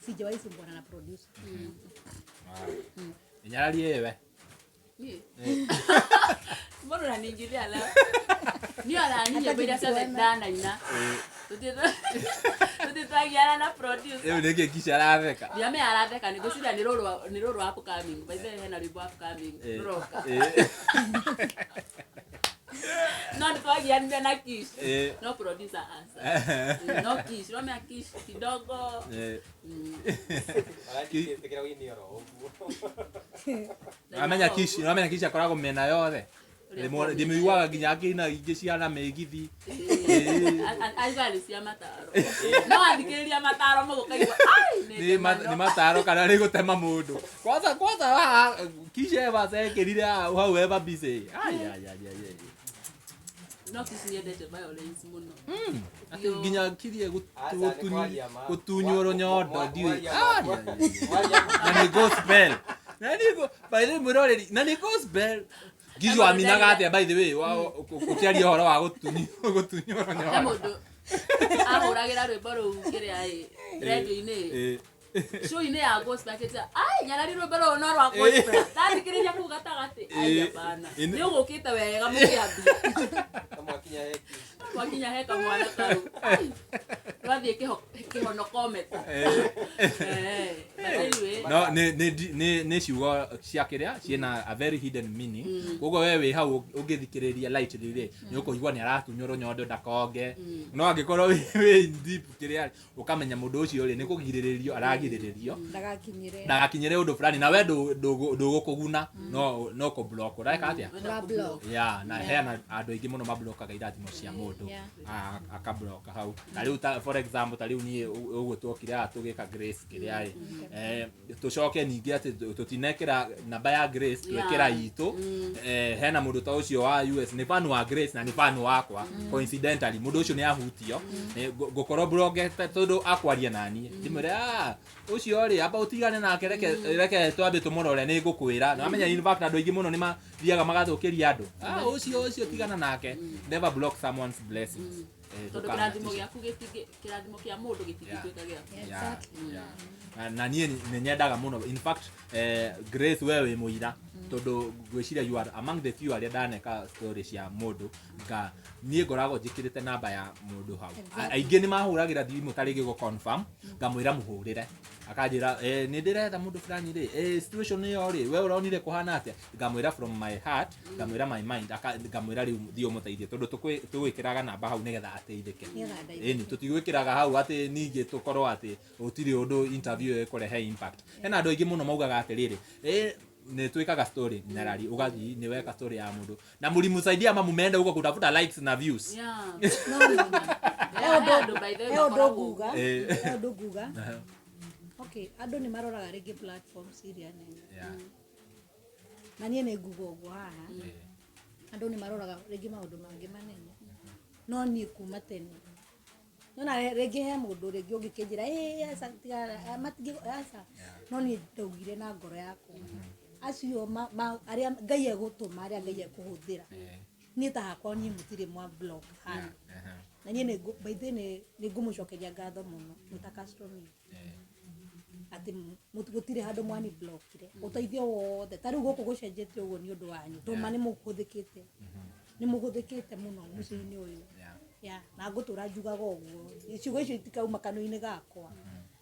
S1: sijawahi sumbuana na producer
S2: Inyararie we
S3: mbona unaniingilia ala ni ala nije bila sasa ndana ina tutitagiana na producer
S2: leo nige kisha aratheka
S3: yame aratheka ni gucira ni roro hapo coming by the way hena ribo hapo coming roka no twagiana na kiss no producer answer no kiss no me kiss kidogo
S4: tekera wini oro
S2: amenya kiss akoragwo mena yothe ndĩmĩiguaga nginya akĩina ingĩ ciana mĩgithi
S3: aigua cia mataro no athikĩrĩria mataro mũgũkaigua
S2: nĩ mataro kana nĩ gũtema mũndũ kwanza kisha Evans ekĩrire hau Eva busy
S3: no kisi niendete violence mũno
S2: atĩ nginya kirie gũtunywo rũnyondo ndiũĩ na nĩ gospel by the way mũroreri na nĩ gospel Gizu aminaga atĩa by the way ũkĩaria ũhoro wa gũtunywo rũnyondo
S3: ahũragĩra rwĩmbo rũu kĩrĩa radio-inĩ show-inĩ ya gospel akĩta nyarari rwĩmbo rũu no rwa gospel ndathikĩrĩria kũu gatagatĩ hapana nĩ ũgũkĩte wega mũkĩambia mwakinya heka mwana kau twathiĩ kĩhonokometa
S2: no nĩ ciugo cia kĩrĩa ciĩna a very hidden meaning koguo we wĩ hau ũngĩthikĩrĩria lightly rĩ nĩ ũkũigua nĩ aratunywo rũnyondo ndakonge no angĩkorwo wĩ deep kĩrĩa ũkamenya mũndũ ũcio rĩ nĩ kũgirĩrĩrio aragirĩrĩrio ndagakinyĩre ũndũ fulani na we ndũgũkũguna no kũ-block ũreka atĩa na hena andũ aingĩ mũno mablokaga irathimo cia mũndũ akabloka hau na rĩu for example ta rĩu niĩ ũguo twokire tũgĩka Grace kĩrĩa tũcoke ningĩ atĩ tũtinekĩra namba ya Grace twekĩra itũ hena mũndũ ta ũcio wa US nĩ fan wa Grace na nĩ fan wakwa coincidentally mũndũ ũcio nĩ ahutio ngũkorwo blogete tondũ akwaria naniĩ ndĩmwĩre ũcio rĩ amba ũtigane nake reke twambe tũmũrore nĩ ngũkwĩra na amenya in fact andũ aingĩ mũno nĩ mathiaga magathũkĩria andũ ũcio tigana nake never block someone's blessings
S3: tondu kirathimo giaku gitingi kirathimo kia mundu gitingituika giaku
S2: na nie ni nyendaga muno in fact Grace wewe muira tondu gwiciria you are among the few aria daneka stories ya mundu nga nie ngorago njikirite namba ya mundu hau aingi ni mahuragira thimu tarigi go confirm ngamwira muhurire akanjira ni ndiretha mundu fulani ri situation ni yori we uronire kuhana atia ngamwira from my heart ngamwira my mind ngamwira riu thio muteithie tondu tugwikiraga namba hau nigetha ateithike ni tutigwikiraga hau ati ningi tukorwo ati utiri undu interview ikurehe impact hena andu aingi muno maugaga atiriri ne twikaga story narari ugathi ni weka story ya mundu na mulimu saidia ama mumeenda huko kutafuta likes na views
S1: no guga okay andu ni maroraga rigi platform siria nene na nie ne gugo gwa haha andu ni maroraga rigi maundu mangi manene no ni kuma tene nona rigi he mundu rigi ugikijira asa tigara matigi asa no ni ndaugire na ngoro yaku acio aria Ngai egutuma aria Ngai ekuhuthira ni ta hakwa ni mutire mwa blog hana na nie by the ni ngumucokeria ngatho muno mutakastromi ati mutugutire handu mwani blog kire uteithio wothe tari guku gucenjetie uguo ni undu wanyu tuma ni muguthikite muno mucini uyu na ngutura njugaga uguo icigo icio itikauma kanua-ini gakwa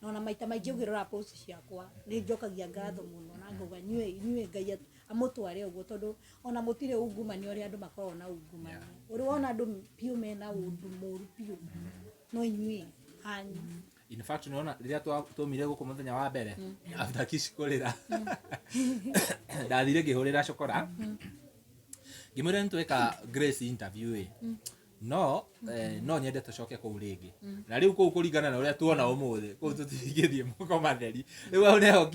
S1: nona maita maingi ugirora post ciakwa ni njokagia ngatho muno na nguga nyue Ngai amutware uguo tondu ona mutire ungumani uri andu makorwo na ungumani uri wona andu piu mena undu muru piu no inyue hanyu
S2: in fact unaona riria twamire guku muthenya wa mbere after kishikorera ndathire ngihurira cokora ngimwira nitweka Grace interview no nyende tucoke kuu ringi na riu kuu kuringana na uria tuona umuthi kuu tutingithie muko matheri riu au neho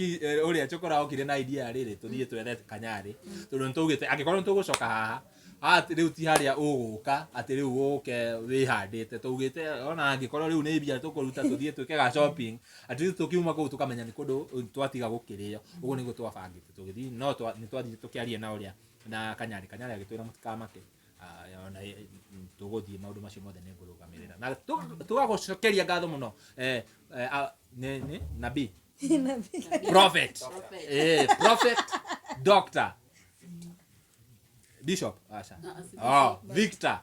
S2: uria cokora okire na idea riri tuthie twethe kanyari tondu ntugite agikorwo ntugucoka haha ati riu ti haria uguka ati riu uke wihandite tugite ona agikorwo riu ni bia tukuruta tuthie twikega shopping ati tukiuma kuu tukamenya ni kundu twatiga gukirio uguo niguo twabangite tugithi no ni twathie tukiaria na uria na kanyari agitwira mutikamake ona tuguthie maundu macio mothe ni ngurugamirira na tugagucokeria ngatho muno ni nabii prophet doctor bishop Victor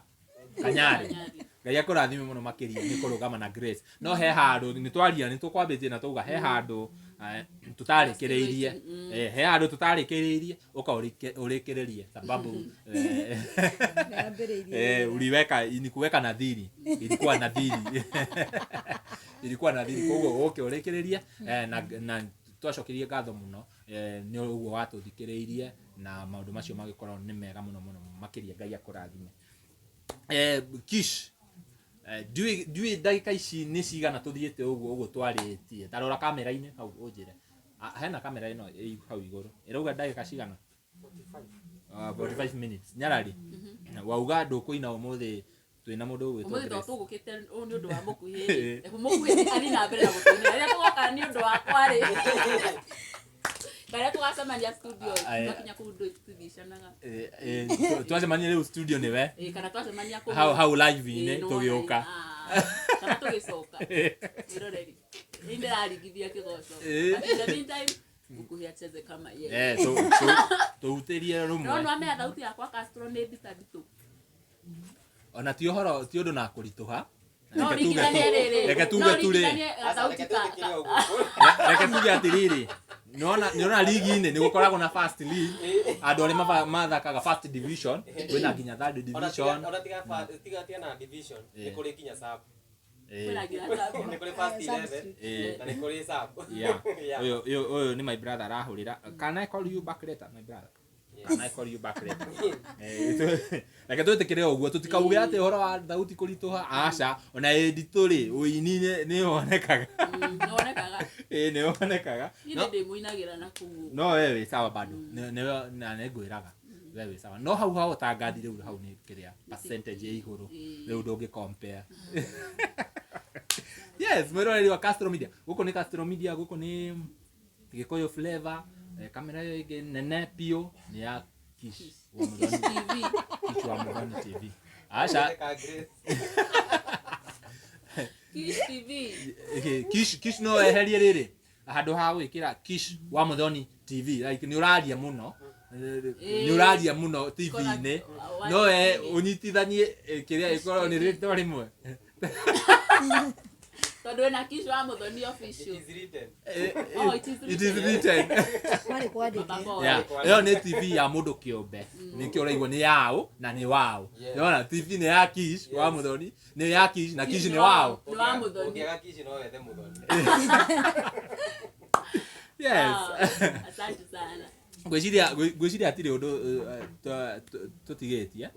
S2: Kanyari Ngai akurathime muno makiria ni kurugama na Grace no he handu ni twaria ni tukwambitie na tuga he handu tutarikireirie he handu tutarikireirie uka urikiririe sababu uliweka ni kuweka nadhiri ilikuwa nadhiri koguo uke urikiririe na twacokerie ngatho muno ni uguo watuthikiriirie na maundu macio magikorwo ni mega muno makiria Ngai akurathime Kish dui ndagika ici ni cigana tuthiete uguo twaritie tarora kamera-ini hau unjire hena kamera ino hau iguru irauga ndagika cigana 45 minutes nyarari wauga ndukuina umuthi twina mundu gwitwo
S3: umuthi to tugukite ni undu wa mukuhi mukuhi ari na mbere na gutuina ria tugoka ni undu wa kwari Kaya tugasemania studio tukinya kundu tubishanaga
S2: twasemania riu studio niwe
S3: kana twasemania ku
S2: how live ine tugiuka
S3: kana tugicoka iroreri inde arigithia kigoco in the meantime Mukuhi acheze kama yeye
S2: so tuutirie rumwe
S3: no ame thauti yakwa Castro ni bitabitu
S2: ona ti uhoro ti undu na kurituha
S3: reke
S2: tuge atiriri niona ligi-ini ni gukoragwo na first league andu aria mathakaga first division wina nginya third division
S4: ona tiga tiana division ni kuri kinya sub ni kuri first 11 na ni kuri sub
S2: oyo ni my brother arahurira. Can I call you back later my brother? Can I call you back later? Like tutikire uguo tutikauge ati horo wa thauti kurituha aca ona editore uini ni onekaga ni onekaga
S3: ile demo inagira na kugu
S2: no wewe sawa bado na negwiraga wewe sawa no hau tangathire uru hau ni kiria percentage ya iguru riu ndungi compare yes mwiroreri wa Castro Media guko ni Castro Media guko ni Gikuyu Flavor kamera yo ige nene pio ni ya Kish wa Muthoni TV Kish wa Muthoni TV aca
S3: Kish TV.
S2: Kish no eherie riri handu ha gwikira Kish wa Muthoni TV like ni uraria muno ni uraria muno TV ni no unyitithanie kiria ikoro ni rito rimwe
S3: Todo na Kish wa Muthoni official.
S4: It is written.
S2: It is written.
S1: Kwani kwandike.
S2: Yo ni TV ya mundu kiombe nikio uraigwo ni yao na ni wao yona TV ni ya Kish wa Muthoni ni ya Kish na Kish ni wao
S3: ni wa Muthoni
S4: ukiaga Kish no wethe Muthoni.
S2: Yes.
S3: Asante sana.
S2: Gwiciria atire undu tutigetie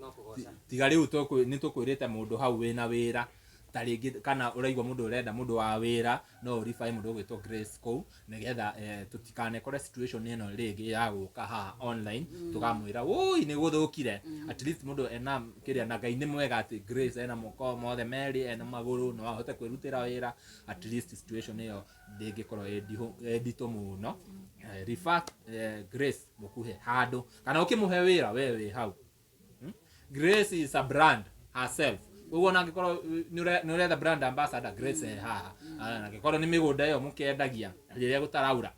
S2: tiga riu ni tukwirite mundu hau wina wira taringi kana uraigwa mundu urenda mundu wa wira no urifai mundu gwitwo Grace kou nigetha tutikane kore situation ino ringi ya guka ha online tukamwira oi ni guthukire at least mundu ena kiria na Ngai ni mwega ati Grace ena moko mothe meri ena maguru no ahote kwirutira wira at least situation iyo ndingikorwo edito muno refer Grace Mukuhi handu kana ukimuhe wira wewe hau Grace is a brand herself ugo na ngikoro ni uretha brand ambassador Grace haha na ngikoro ni migunda iyo mukiendagia riria gutaraura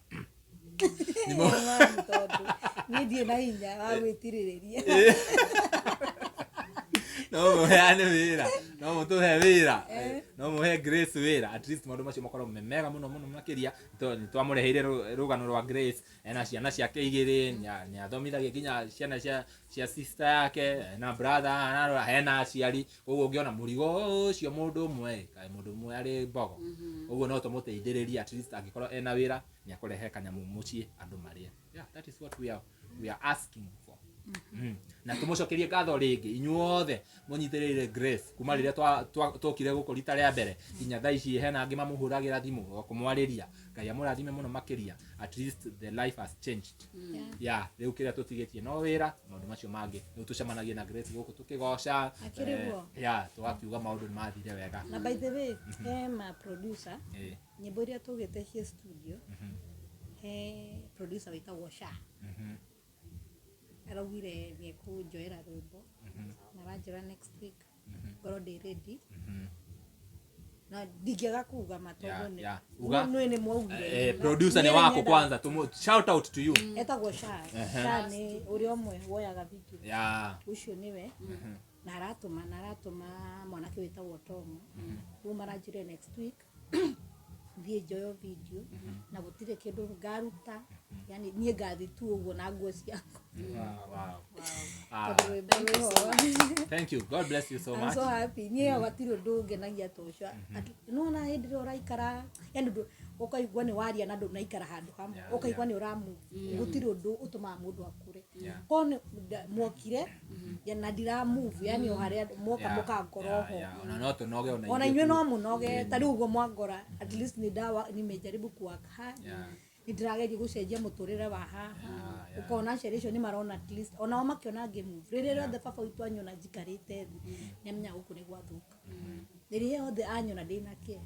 S1: ni mo ni die na inya wa gwitiriria
S2: no muheane wira no mutuhe wira no muhe Grace wira at least maundu macio makorwo memega muno makiria ni twamureheire rugano rwa Grace ena ciana ciake igiri ni athomithagia nginya ciana cia sister yake na brother na hena aciari uguo ungiona murigo ucio mundu umwe ari mbogo uguo no tumuteithiririe at least angikorwo ena wira ni akurehe kanyamu mucii andu maria that is what we are asking for. Na tumucokerie ngatho ringi inyuothe munyitiriire Grace kuma riria twokire guko rita ria mbere inya thaa ici hena angi mamuhuragira thimu kumwariria Ngai amurathime muno makiria at least the life has changed riu kiria tutigetie no wira maundu macio mangi riu tucemanagie na Grace guku tukigoca tugakiuga maundu ni mathire wega
S1: na by the way ma producer nyimbo iria tugite hii studio producer witagwo Sha aragwire ni kunjoera rwimbo na ranjira next week ngoro ndi ready na ndigiaga kuga matogo ni no ni mwaugire
S2: producer ni wako kwanza shout out to you
S1: etagwo Sha ni uri omwe woyaga video ucio niwe na aratuma mwanake witagwo Tom maranjire next week thie joyo video na gutire kindu ngaruta yani nie ngathi tu uguo na nguo ciako
S2: thank you, God bless you so much.
S1: I'm so happy nie watiro ndungenagia tosha no na hindi uraikara yani ukaigwa ni waria na ndu naikara handu hamwe ukaigwa ni uramu gutiro ndu utuma mundu akure kon mwokire na ndira move yani o haria muka ngoroho
S2: ona no tunoge
S1: ona inywe no munoge tari uguo mwangora at least ni dawa nimejaribu kuwaka nidirageje gucenjia muturire wa haha ukona sherisho ni marona at least ona o makiona game rire the papa witu anyona jikarite nyamnya guku ni gwathuka rire othe anyona ndina ke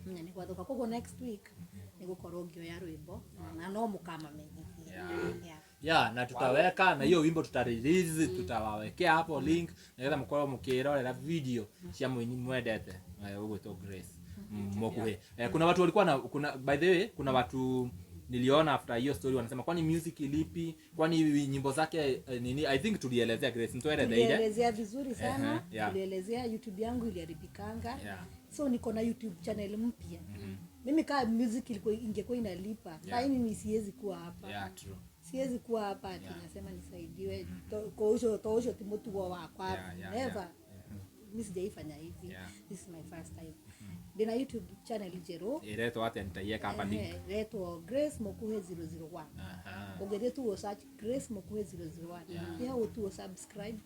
S1: nya ni gwathuka kogo next week ni gukorwo ngioya rwimbo na no mukama menyithia
S2: na tutaweka na hiyo wimbo tutarelease tutawawekea hapo link na mkorwo mukirorera video cia mwini mwendete ugwitwo Grace Mukuhi. Kuna watu walikuwa by the way kuna watu niliona after hiyo story wanasema kwani music ilipi kwani nyimbo zake nini I think tulielezea Grace
S1: tulielezea vizuri sana tulielezea YouTube yangu iliharibikanga so niko na YouTube channel mpya mimi kama music ilikuwa ingekuwa inalipa sasa mimi siwezi kuwa hapa siwezi kuwa hapa tunasema nisaidiwe tosho timotuo wakwa never mimi sijaifanya hivi this is my first time Ndina YouTube channel jero
S2: ireto ate nitaiweka hapa link
S1: ireto Grace Mukuhi 001 ugerie tu search Grace Mukuhi 001 pia utu subscribe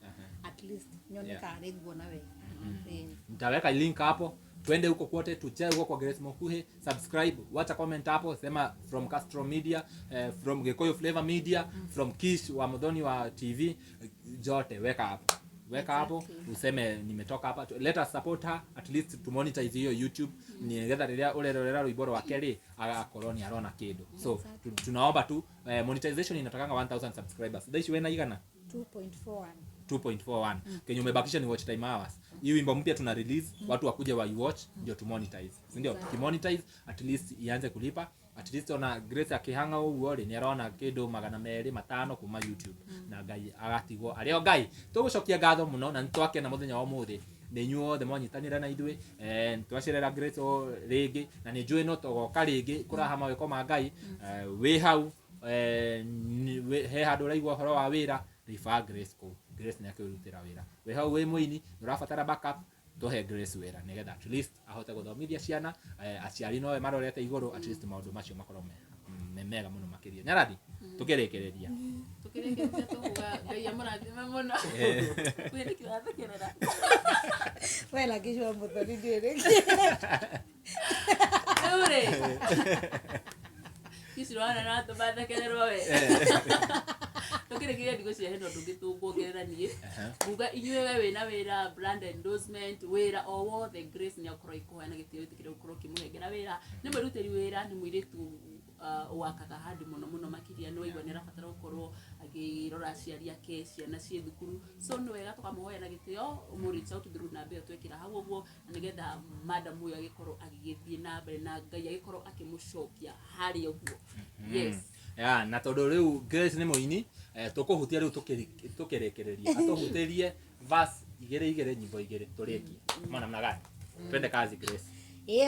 S1: at least nyone kare guona wewe
S2: nitaweka link hapo twende huko kote tucheze huko kwa Grace Mukuhi subscribe wacha comment hapo sema from Castro Media from Gikoyo Flavor Media from Kish wa Muthoni wa TV jote weka hapo useme nimetoka hapa let us support her at least to monetize hiyo YouTube ni getha riria urerorera rwimbo rwa keri agakoroni arona kindu so tunaomba tu monetization inatakanga 1000 subscribers thaici wena igana
S1: 2.41
S2: 2.41 kenye umebakisha ni watch time hours. Hii wimbo mpya tuna release watu wakuje wa watch ndio tu monetize, si ndio? Kimonetize at least ianze kulipa. At least ona Grace akihanga uguo ri ni arona kindu 200-500 kuma YouTube na Ngai agatigwo ario Ngai tugucokia ngatho muno na nitwake na muthenya wa muthi ni nyuo the mwanyitanira na ithui twacirera Grace ringi na ni njui no togoka ringi kuraha maweko ma Ngai wi hau he handu raigwa horo wa wira rifa Grace ko Grace ni akirutira wira we hau we muini urabatara backup tuhe Grace wira nigetha at least ahote guthomithia ciana aciari nowe marorete iguru at least maundu macio makorwo mega muno makiria nyaradi tukirekereria
S3: tukuga Ngai amurathime muno kwiri kirathikerera
S1: wela kishwa muthoni ndire
S3: ure kisirwana na tubathakererwa we tukirekereria ndigo cia hendo ndungituongerera nie buga inywe we na wira brand endorsement wira o wothe Grace ni akoro ikuhana gitio tikire ukoro kimuhengera wira ni mwiruteri wira ni mwiritu wakaga handi muno makiria no igwa nirabatara gukorwo agirora aciari ake ciana cie thukuru so no wega tukamuhoya na gitio umuricha ututhiru na mbere twekira hau uguo na nigetha madam uyu agikorwo agigithie na mbere na Ngai agikorwo akimucokia hari uguo yes
S2: ya na tondu riu Grace ni muini tukuhutia riu tukirekereria atuhutirie verse 2 nyimbo 2 turiki mwana mnagani twende kazi Grace.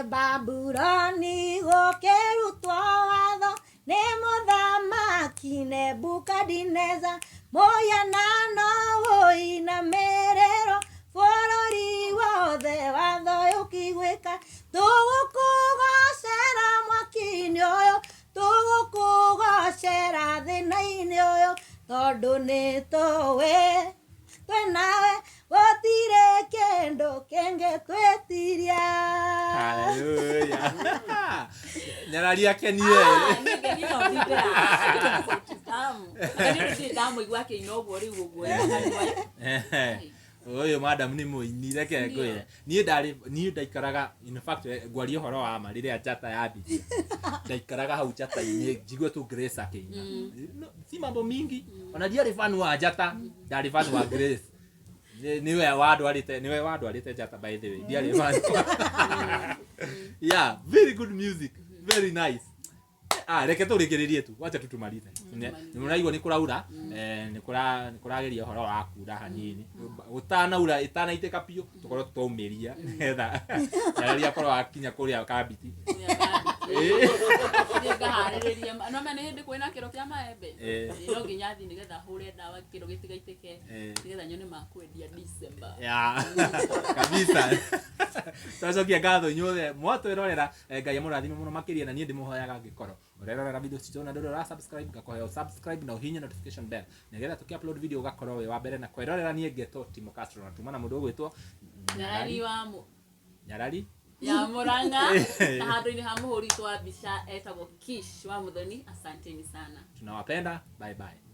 S1: Babuloni gukirutwo watho ni muthamaki Nebukadineza moyanano woina merero bũrũri wothe watho ukigwika tugukugocera mwaki-inĩ ũyũ tugukugocera thĩna-inĩ ũyũ tondũ nĩ tũĩ twĩnawe gũtirĩ kĩndũ kĩngĩ twĩtiria.
S2: Hallelujah. Nyarari yake ni oyo madam ni muini reke ngoye ni ndaikaraga in fact ngwaria horo wa ma riria njata yabi ndaikaraga hau njata ini njigwe tu Grace akinya si mambo mingi ona dia fan wa njata ndari fan wa Grace niwe wadu alite njata by the way dia fan yeah very good music very nice reke turekererie tu wacha tutumalize nĩmũraigua nĩ kũraura nĩ kũrageria horo wa kura hanini utanaura itanaitĩka piũ tũkorwo tũtaumeria nĩgetha yaria korwo akinya kũrĩa kabiti
S3: ngaharĩrĩria no mene hĩndĩ kwĩna kĩro kĩa maembe no nginya thiĩ nĩgetha hũre ndawa kĩro gĩtigaitĩke nĩgetha nyone makwendia December
S2: kabisa twacokia ngatho inyuothe mwatwĩrorera Ngai amũrathime mũno makĩria na niĩ ndĩmũhoyaga ngĩkorwo urerorera video citu na ndũrĩ subscribe ngakoheo subscribe na uhinye notification bell nĩgetha tũkĩ-upload video ugakorwo wĩ wa mbere na kwĩrorera niĩ ngetwo Timo Castro na tuma na mũndũ ũgwĩtwo Nyarari
S3: ya Muranga na handũ-inĩ ha mũhũri twa mbica etagwo Kish wa Muthoni. Asanteni sana,
S2: tunawapenda, bye bye.